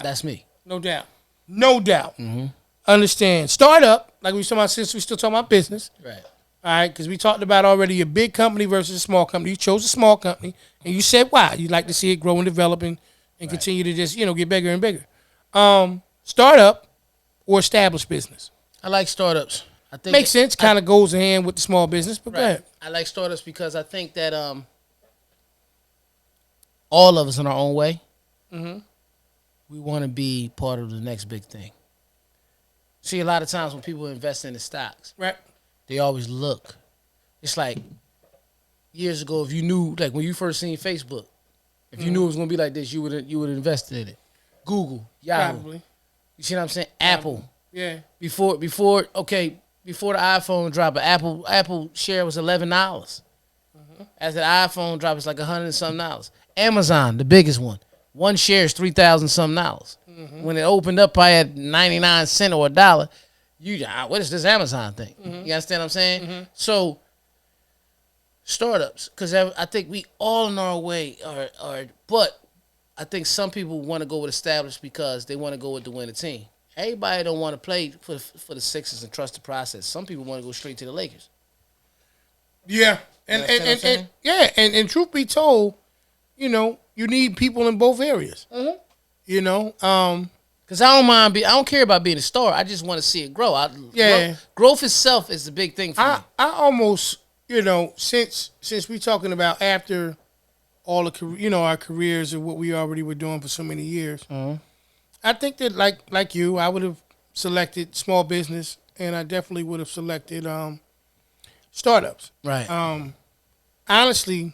That's me. No doubt. Mm-hmm. Understand. Startup, like we were talking about, since we still talking about business. Right. All right, because we talked about already a big company versus a small company. You chose a small company, and you said why. You'd like to see it grow and develop and continue to just, get bigger and bigger. Startup or established business? I like startups. I think makes sense. Kind of goes in hand with the small business, but go ahead. I like startups because I think that all of us in our own way, we want to be part of the next big thing. See, a lot of times when people invest in the stocks, right, they always look. It's like years ago, if you knew, like when you first seen Facebook, if you knew it was gonna be like this, you would have invested in it. Google, Yahoo. Probably. You see what I'm saying? Apple. Yeah. Before the iPhone dropped, Apple share was $11. As the iPhone dropped, it's like $100 and something. Amazon, the biggest one. One share is $3,000 something. When it opened up, I had 99 cents or $1. What is this Amazon thing? You understand what I'm saying? So startups, because I think we all in our way are, but I think some people want to go with established because they want to go with the winning team. Everybody don't want to play for the Sixers and trust the process. Some people want to go straight to the Lakers. Yeah, and truth be told, you need people in both areas. Because I don't care about being a star. I just want to see it grow. Growth itself is the big thing for me. I almost, since we talking about after all the our careers and what we already were doing for so many years, I think that like you, I would have selected small business, and I definitely would have selected startups. Right. Honestly,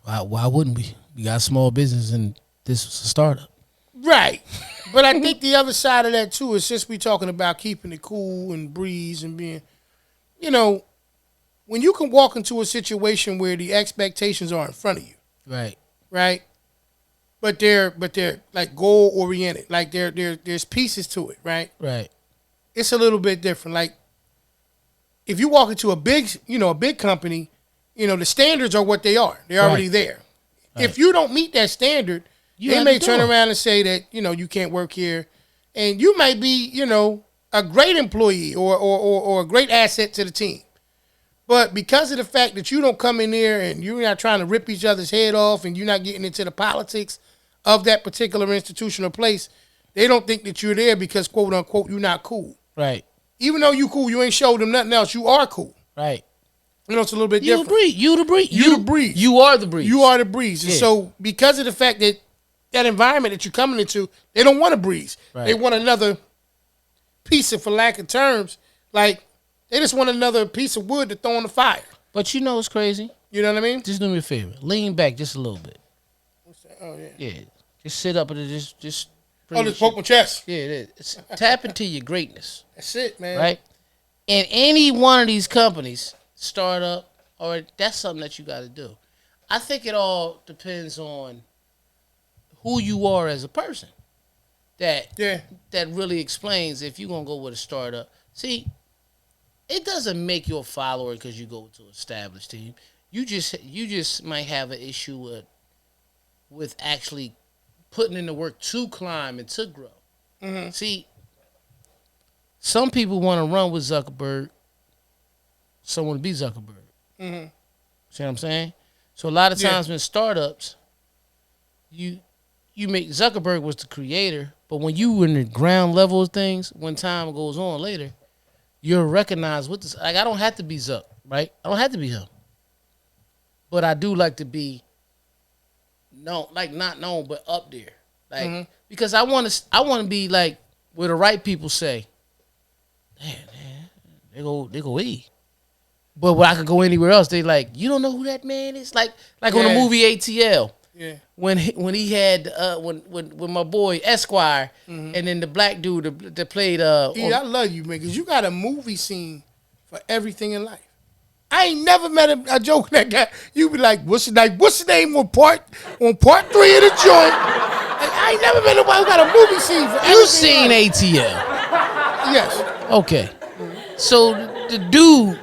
why wouldn't we? We got small business, and this was a startup. Right. But I think the other side of that too is since we talking about keeping it cool and breeze and being, when you can walk into a situation where the expectations are in front of you. Right. Right. But they're like goal oriented. Like there's pieces to it, right? Right. It's a little bit different. Like if you walk into a big company, the standards are what they are. They're already there. Right. If you don't meet that standard, they may turn around and say that, you can't work here. And you might be, a great employee or a great asset to the team. But because of the fact that you don't come in there and you're not trying to rip each other's head off and you're not getting into the politics of that particular institution or place, they don't think that you're there because, quote unquote, you're not cool. Right. Even though you cool, you ain't showed them nothing else. You are cool. Right. It's a little bit different. You the breeze. You the breeze. You are the breeze. You are the breeze. Yeah. And so because of the fact that that environment that you're coming into, they don't want a breeze. Right. They want another piece of, for lack of terms, like they just want another piece of wood to throw on the fire. But what's crazy? You know what I mean? Just do me a favor. Lean back just a little bit. What's that? Oh, yeah. Yeah. Just sit up and just just poke my chest. Yeah, it is. Tap into your greatness. That's it, man. Right? And any one of these companies, startup, or that's something that you got to do. I think it all depends on who you are as a person. That really explains if you're going to go with a startup. See, it doesn't make you a follower because you go to an established team. You just might have an issue with actually putting in the work to climb and to grow. Mm-hmm. See, some people want to run with Zuckerberg. Some want to be Zuckerberg. Mm-hmm. See what I'm saying? So a lot of times when startups, you make Zuckerberg was the creator, but when you in the ground level of things, when time goes on later, you're recognized with this. Like I don't have to be Zuck, right? I don't have to be him, but I do like to be known, like not known, but up there, like because I want to be like where the right people say, man, they go E. But when I could go anywhere else, they like, you don't know who that man is? Like on the movie ATL. Yeah. When he had when my boy Esquire and then the black dude that played I love you, man, because you got a movie scene for everything in life. I ain't never met a joke that guy. You be like, what's the name on part 3 of the joint? Like, I ain't never met nobody who got a movie scene for everything. You seen ATL? Yes. Okay. So the dude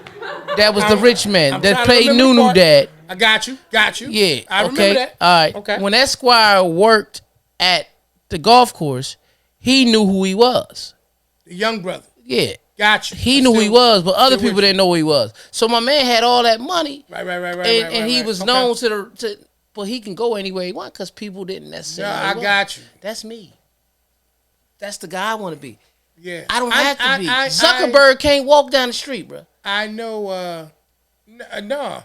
that was the rich man that played Nunu Dad. I got you. Yeah. I remember that. All right. Okay. When Esquire worked at the golf course, he knew who he was. The young brother. Yeah. Got you. He knew who he was, but other people didn't know who he was. So my man had all that money. Right. And he was known but he can go anywhere he want because people didn't necessarily know. I got you. That's me. That's the guy I want to be. Yeah. I don't have to be. Zuckerberg can't walk down the street, bro. I know. No.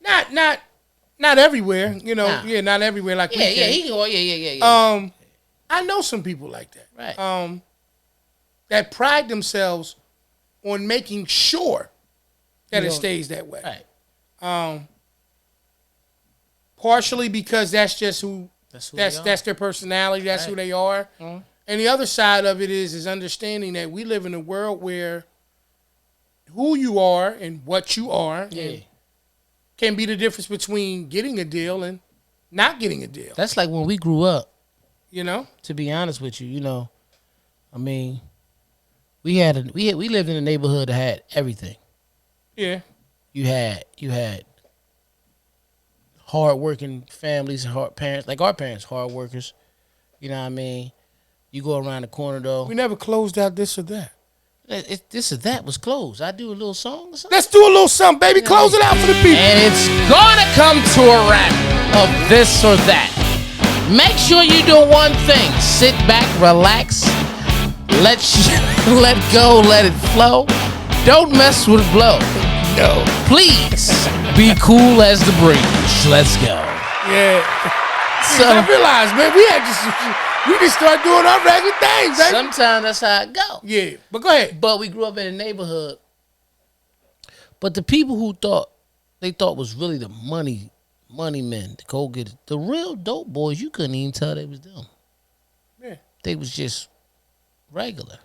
Not everywhere. You know. Nah. Yeah. Not everywhere. Like yeah. He can go. Yeah. I know some people like that. Right. That pride themselves on making sure that it stays that way. Right. Partially because that's just that's their personality. That's who they are. Mm-hmm. And the other side of it is understanding that we live in a world where who you are and what you are can be the difference between getting a deal and not getting a deal. That's like when we grew up. You know? To be honest with you, I mean, we lived in a neighborhood that had everything. Yeah. You had hard-working families, hard parents, like our parents, hard workers. You know what I mean? You go around the corner, though. We never closed out this or that. This or that was closed. I do a little song or something? Let's do a little something, baby. Close it out for the people. And it's gonna come to a wrap of this or that. Make sure you do one thing. Sit back, relax, let go, let it flow. Don't mess with blow. No. Please be cool as the breeze. Let's go. Yeah. So I realized, man, we just start doing our regular things, right? Sometimes that's how it go. Yeah, but go ahead. But we grew up in a neighborhood. But the people who thought was really the money men to go get it, the real dope boys, you couldn't even tell they was them. Yeah. They was just regular.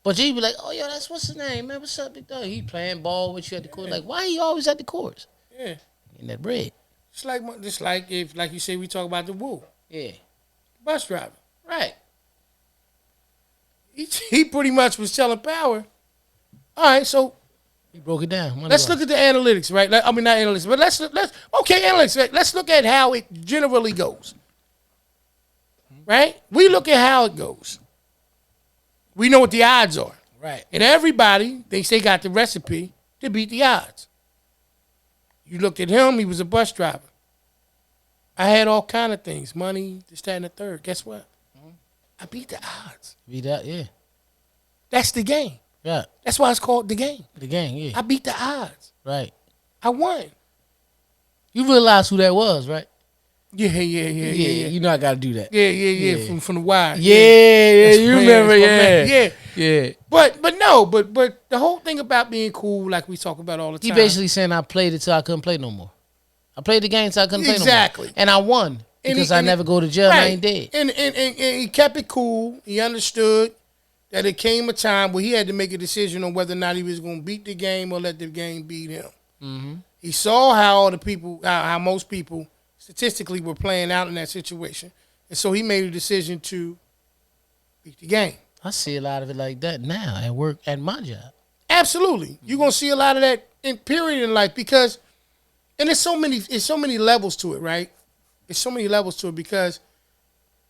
But you'd be like, oh, yo, that's what's his name, man? What's up, big dog? He playing ball with you at the court. Like, why he always at the courts? Yeah. In that bread. Just like if, like you say, we talk about the Woo. Yeah. Bus driver. Right. He pretty much was telling Power. All right, so he broke it down. Let's look at the analytics, right? I mean, not analytics, but let's analytics. Right? Let's look at how it generally goes. Right? We look at how it goes. We know what the odds are. Right. And everybody thinks they got the recipe to beat the odds. You looked at him, he was a bus driver. I had all kind of things, money, this, that, and the third. Guess what? I beat the odds. Beat that, yeah. That's the game. Yeah. That's why it's called the game. The game, yeah. I beat the odds. Right. I won. You realize who that was, right? Yeah. You know I got to do that. Yeah. From the wire. Yeah. You remember, yeah. But the whole thing about being cool, like we talk about all the time. He basically saying I played it till I couldn't play no more. I played the game till I couldn't play no more. Exactly. And I won because I never go to jail and I ain't dead. And he kept it cool. He understood that it came a time where he had to make a decision on whether or not he was going to beat the game or let the game beat him. Mm-hmm. He saw how most people statistically were playing out in that situation. And so he made a decision to beat the game. I see a lot of it like that now at work, at my job. Absolutely. You're going to see a lot of that in life because, and there's so many levels to it, right? There's so many levels to it because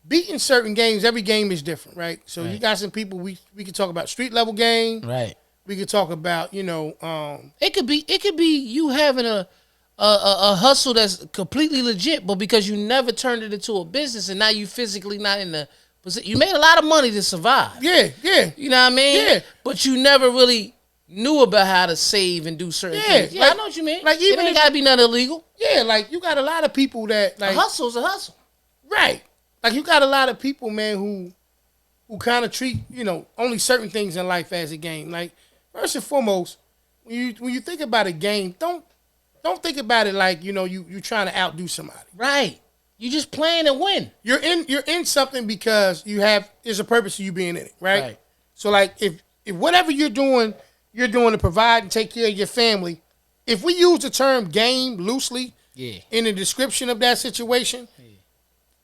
beating certain games, every game is different, right? So you got some people, we can talk about street level game. Right. We could talk about, it could be you having a hustle that's completely legit, but because you never turned it into a business and now you physically not in the position. You made a lot of money to survive. Yeah. You know what I mean? Yeah. But you never really knew about how to save and do certain things. Yeah, like, I know what you mean. Like even it ain't gotta be nothing illegal. Yeah, like you got a lot of people that like a hustle's a hustle. Right. Like you got a lot of people, man, who kind of treat, only certain things in life as a game. Like first and foremost, when you think about a game, don't think about it like, you trying to outdo somebody. Right. You just playing to win. You're in something because there's a purpose to you being in it, right? So like if whatever you're doing to provide and take care of your family. If we use the term game loosely in the description of that situation,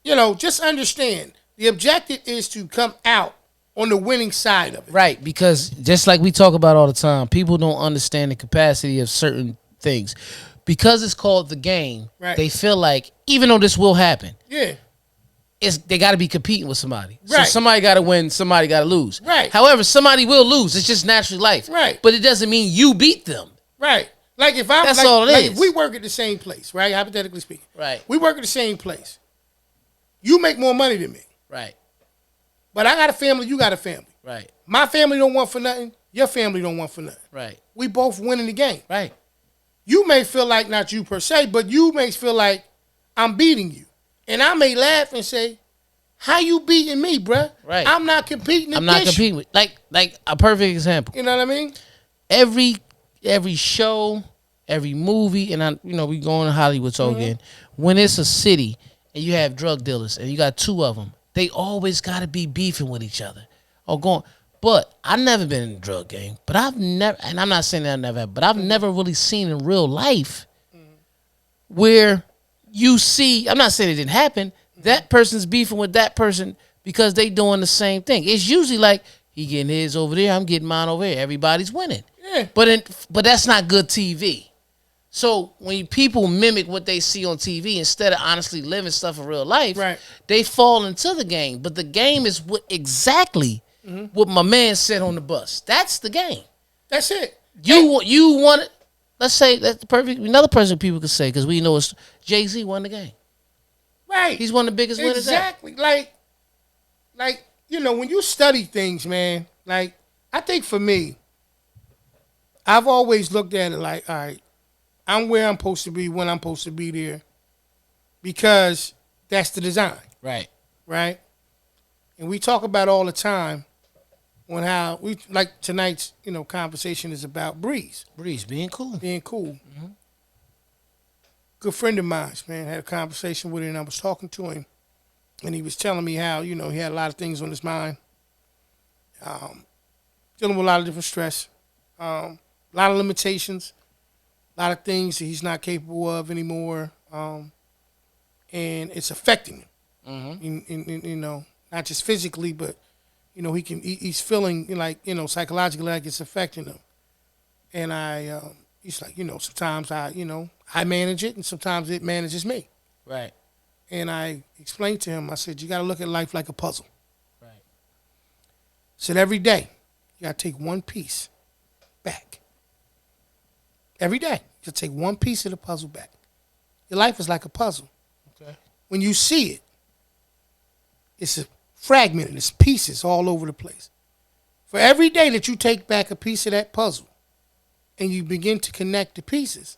just understand the objective is to come out on the winning side of it. Right, because just like we talk about all the time, people don't understand the capacity of certain things. Because it's called the game, they feel like, even though this will happen, they got to be competing with somebody. So somebody got to win, somebody got to lose. Right. However, somebody will lose. It's just natural life. Right. But it doesn't mean you beat them. Right. Like if that's all it is. If we work at the same place, right? Hypothetically speaking. Right. We work at the same place. You make more money than me. Right. But I got a family, you got a family. Right. My family don't want for nothing. Your family don't want for nothing. Right. We both win in the game. Right. You may feel like, not you per se, but you may feel like I'm beating you. And I may laugh and say, how you beating me, bruh? Right. I'm not competing against you. I'm not competing with, like a perfect example. You know what I mean? Every show, every movie, and we going to Hollywood so again. When it's a city and you have drug dealers and you got two of them, they always got to be beefing with each other or going. But I've never been in a drug game. But I've never, and I'm not saying that I never have, but I've never really seen in real life where you see. I'm not saying it didn't happen. That person's beefing with that person because they doing the same thing. It's usually like he getting his over there, I'm getting mine over here. Everybody's winning. Yeah. But that's not good TV. So when people mimic what they see on TV instead of honestly living stuff in real life, they fall into the game. But the game is what my man said on the bus. That's the game. That's it. You want it. Let's say that's the perfect. Another person people could say because we know it's Jay-Z won the game. Right. He's one of the biggest winners. Exactly. Like when you study things, man. Like I think for me, I've always looked at it like, all right, I'm where I'm supposed to be when I'm supposed to be there, because that's the design. Right. Right. And we talk about all the time on how we like tonight's, conversation is about Breeze. Breeze being cool. Being cool. Mm-hmm. Good friend of mine, man, had a conversation with him and I was talking to him and he was telling me how, he had a lot of things on his mind. Dealing with a lot of different stress, a lot of limitations, a lot of things that he's not capable of anymore. And it's affecting him. In not just physically, but he's feeling like, psychologically like it's affecting him. And he's like, sometimes I manage it and sometimes it manages me. Right. And I explained to him, I said, you got to look at life like a puzzle. Right. I said, every day, you got to take one piece back. Every day, you take one piece of the puzzle back. Your life is like a puzzle. Okay. When you see it, it's a fragmented, it's pieces all over the place. For every day that you take back a piece of that puzzle and you begin to connect the pieces,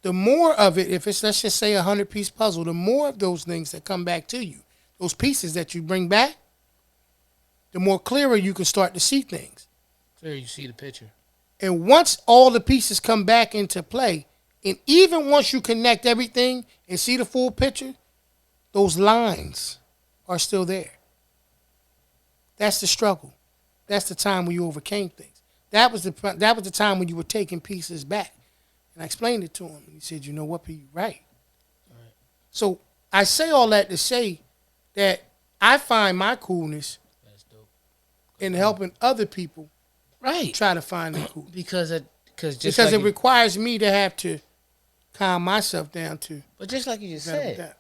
the more of it, if it's, let's just say, 100-piece puzzle, the more of those things that come back to you, those pieces that you bring back, the more clearer you can start to see things. Clear, you see the picture. And once all the pieces come back into play, and even once you connect everything and see the full picture, those lines are still there. That's the struggle. That's the time when you overcame things. That was the time when you were taking pieces back. And I explained it to him. And he said, you know what, P, you're right. So I say all that to say that I find my coolness in helping other people right try to find the cool. because it requires me to have to calm myself down too. But just like you just said,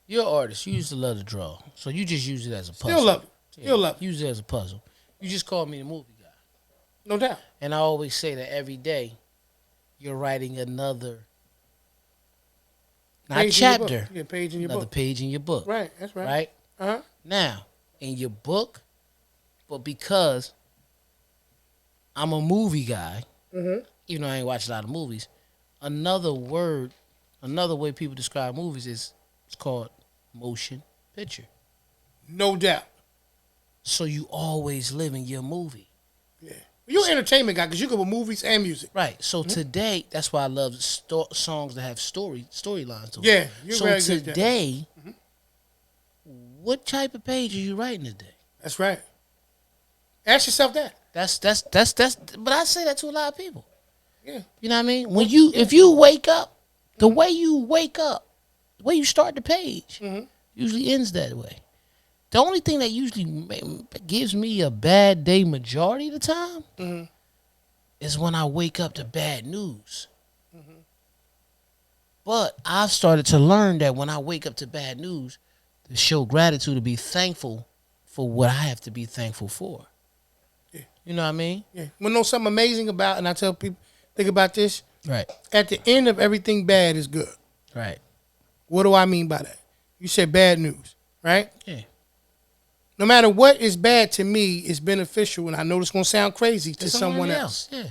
you're an artist. You used to love to draw, so you just use it as a puzzle. Still love it. Still love it. Use it as a puzzle. You just called me the movie guy. No doubt. And I always say that every day, you're writing another, not chapter, page in your book. Another page in your book. Right. That's right. Right. Now, in your book, but because I'm a movie guy, even though I ain't watched a lot of movies, another way people describe movies is it's called motion picture. No doubt. So you always live in your movie. Yeah. You're an entertainment guy because you go with movies and music. Right. So today, that's why I love songs that have storylines to it. Yeah. You're so very today, what type of page are you writing today? That's right. Ask yourself that. That's. But I say that to a lot of people. Yeah. You know what I mean? If you wake up, the way you wake up, the way you start the page, usually ends that way. The only thing that usually gives me a bad day majority of the time is when I wake up to bad news. But I've started to learn that when I wake up to bad news, to show gratitude, to be thankful for what I have to be thankful for. Yeah. You know what I mean? Yeah. Want to know something amazing about, and I tell people, think about this. Right. At the end of everything bad is good. Right. What do I mean by that? You said bad news, right? Yeah. No matter what is bad to me is beneficial, and I know it's going to sound crazy to someone else. Yeah.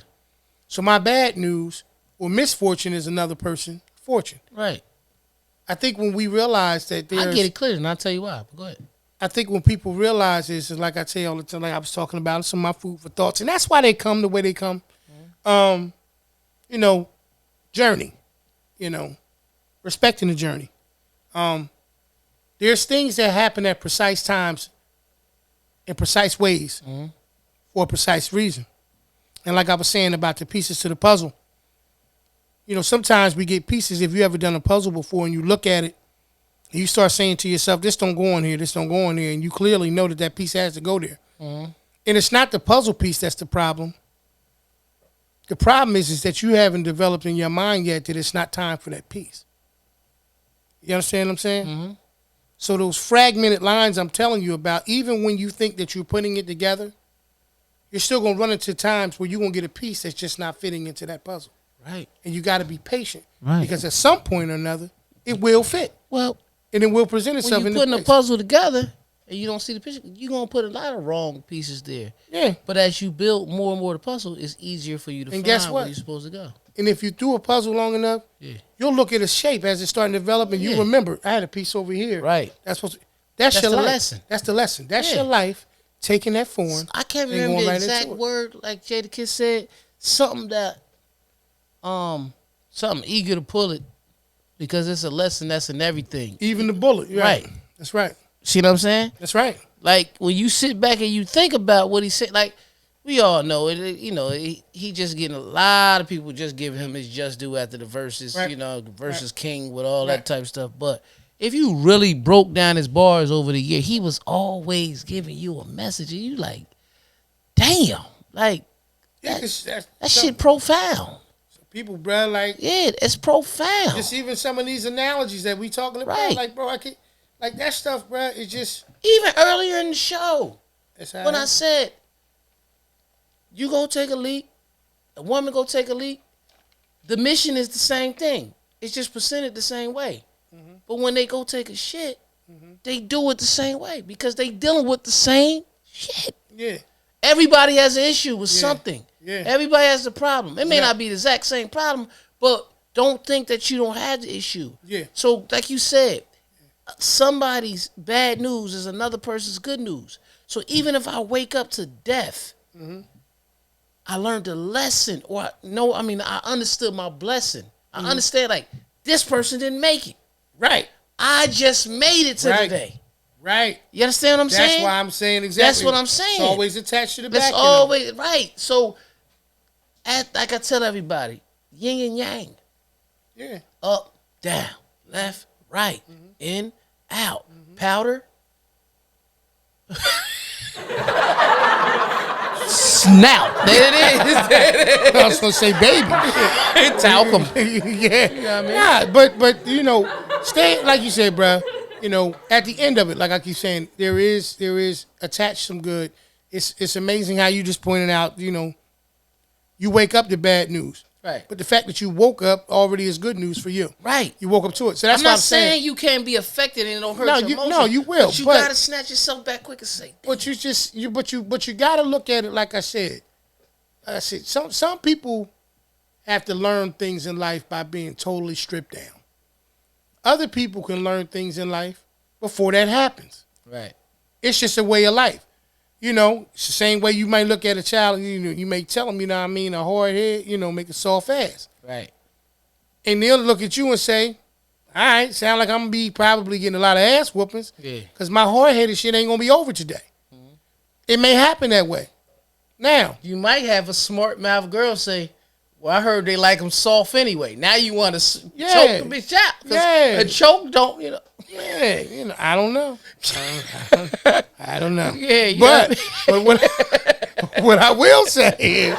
So my bad news or misfortune is another person's fortune. Right. I think when we realize that I get it clear, and I'll tell you why. But go ahead. I think when people realize this, is like I tell you all the time, like I was talking about, some of my food for thoughts, and that's why they come the way they come. Journey, respecting the journey. There's things that happen at precise times, in precise ways, for a precise reason. And like I was saying about the pieces to the puzzle, sometimes we get pieces. If you ever done a puzzle before and you look at it, and you start saying to yourself, this don't go on here, this don't go on here, and you clearly know that piece has to go there. And it's not the puzzle piece that's the problem. The problem is that you haven't developed in your mind yet that it's not time for that piece. You understand what I'm saying? So those fragmented lines I'm telling you about, even when you think that you're putting it together, you're still going to run into times where you're going to get a piece that's just not fitting into that puzzle. Right. And you got to be patient. Right. Because at some point or another, it will fit. Well, and it will present itself in the when you're putting a puzzle together and you don't see the picture, you're going to put a lot of wrong pieces there. Yeah. But as you build more and more the puzzle, it's easier for you to find where you're supposed to go. And if you do a puzzle long enough, you'll look at a shape as it's starting to develop, and you remember, I had a piece over here. Right. That's your the life. lesson. That's the lesson. That's your life taking that form. I can't remember the exact word, like Jada Kiss said. Something that, something eager to pull it, because it's a lesson that's in everything. Even the bullet. Right. That's right. See what I'm saying? That's right. Like when you sit back and you think about what he said, like we all know it. He just getting a lot of people just giving him his just due after the verses. Right. Versus King with all that type of stuff. But if you really broke down his bars over the year, he was always giving you a message, and you like, damn, like that shit profound. People, bro, like it's profound. Just even some of these analogies that we talking about, like, bro, I can't, like that stuff, bro. It's just even earlier in the show when I said, you go take a leak, a woman go take a leak. The mission is the same thing. It's just presented the same way. But when they go take a shit, they do it the same way because they dealing with the same shit. Yeah. Everybody has an issue with something. Yeah. Everybody has a problem. It may not be the exact same problem, but don't think that you don't have the issue. Yeah. So, like you said, somebody's bad news is another person's good news. So even if I wake up to death, I learned a lesson, I understood my blessing. I understand, like, this person didn't make it. Right. I just made it to today. Right. You understand what I'm saying? That's why I'm saying exactly. That's what I'm saying. It's always attached to the back. That's always right. So, like I tell everybody, yin and yang. Yeah. Up, down, left, right, in, out. Powder. Snout. There it is. I was gonna say baby. Talcum. Yeah. You know what I mean? Yeah, but you know, stay like you said, bro. You know, at the end of it, like I keep saying, there is attached some good. It's amazing how you just pointed out. You know, you wake up to bad news. Right. But the fact that you woke up already is good news for you. Right. You woke up to it. So that's I'm what not I'm saying. you can't be affected and it don't hurt your emotions. No, you will. But you gotta snatch yourself back quick and say. But you gotta look at it like I said. Some people have to learn things in life by being totally stripped down. Other people can learn things in life before that happens. Right. It's just a way of life. You know, it's the same way you might look at a child and you may tell them, you know what I mean, a hard head, you know, make a soft ass. Right. And they'll look at you and say, all right, sound like I'm going to be probably getting a lot of ass whoopings. Yeah. Because my hard-headed shit ain't going to be over today. Mm-hmm. It may happen that way. Now. You might have a smart mouth girl say, well, I heard they like them soft anyway. Now you want to choke the bitch out. Yeah. A choke don't, you know. Yeah, you know, I don't know. I don't know. Yeah, but what I will say is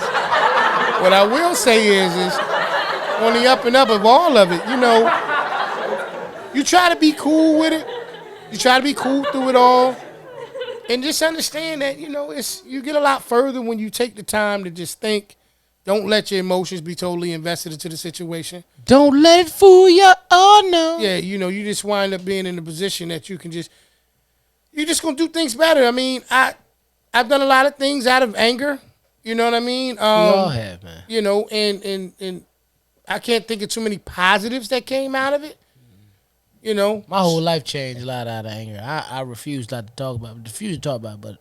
on the up and up of all of it, you know, you try to be cool with it. You try to be cool through it all. And just understand that, you know, you get a lot further when you take the time to just think. Don't let your emotions be totally invested into the situation. Don't let it fool you. Oh, no. Yeah, you know, you just wind up being in a position that you're just going to do things better. I mean, I've done a lot of things out of anger. You know what I mean? We all have, man. You know, and I can't think of too many positives that came out of it. You know? My whole life changed a lot out of anger. I refuse not to talk about it, but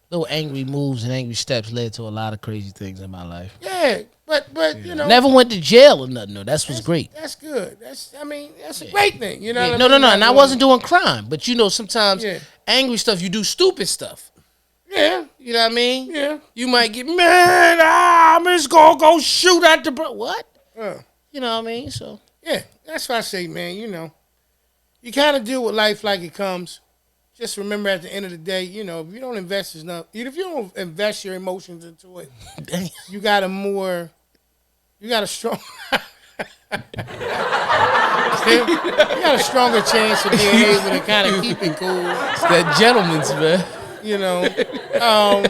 little angry moves and angry steps led to a lot of crazy things in my life. Yeah, but you know, never went to jail or nothing. No, that's what's great. That's good. That's a great thing. You know, no. And I wasn't doing crime, but you know, sometimes angry stuff, you do stupid stuff. Yeah, you know what I mean. Yeah, you might get mad. I'm just gonna go shoot at the what? You know what I mean? So yeah, that's what I say, man. You know, you kind of deal with life like it comes. Just remember, at the end of the day, you know, if you don't invest your emotions into it, you got a strong, you got a stronger chance of being able to kind of keep it cool. It's that gentleman's, man. You know, I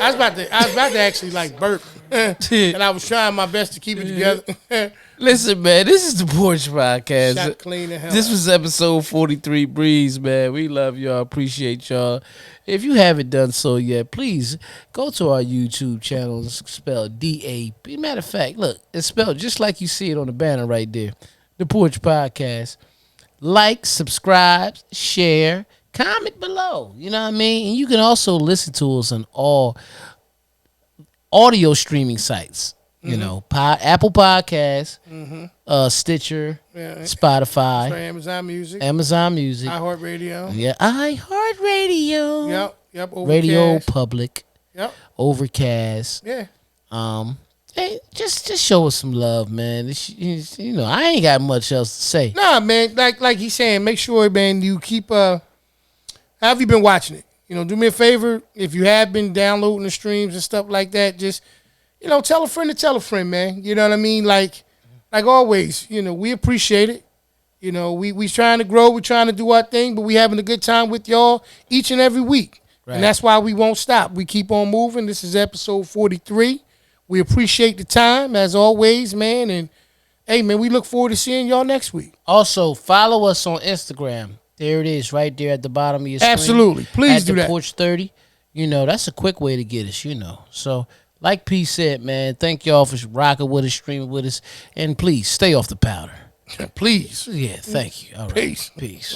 was about to actually like burp, and I was trying my best to keep it together. Listen, man, this is the Porch Podcast. Shot clean the hell this up. was episode 43, Breeze, man. We love y'all. Appreciate y'all. If you haven't done so yet, please go to our YouTube channel. It's spelled D-A-B. Matter of fact, look, it's spelled just like you see it on the banner right there. The Porch Podcast. Like, subscribe, share, comment below. You know what I mean? And you can also listen to us on all audio streaming sites. You know, Apple Podcasts, Stitcher, Spotify, Amazon Music, iHeartRadio. Yeah, iHeartRadio. Yep. Overcast. Radio Public. Yep. Overcast. Yeah. Hey, just show us some love, man. You know, I ain't got much else to say. Nah, man. Like he's saying, make sure, man, you keep. How have you been watching it? You know, do me a favor. If you have been downloading the streams and stuff like that, just. You know, tell a friend to tell a friend, man. You know what I mean? Like always, you know, we appreciate it. You know, we trying to grow. We're trying to do our thing, but we having a good time with y'all each and every week. Right. And that's why we won't stop. We keep on moving. This is episode 43. We appreciate the time, as always, man. And, hey, man, we look forward to seeing y'all next week. Also, follow us on Instagram. There it is, right there at the bottom of your screen. Absolutely. Please do that. At the Porch 30. You know, that's a quick way to get us, you know. So, like P said, man, thank y'all for rocking with us, streaming with us. And please, stay off the powder. Please. Yeah, thank you. All right. Peace. Peace.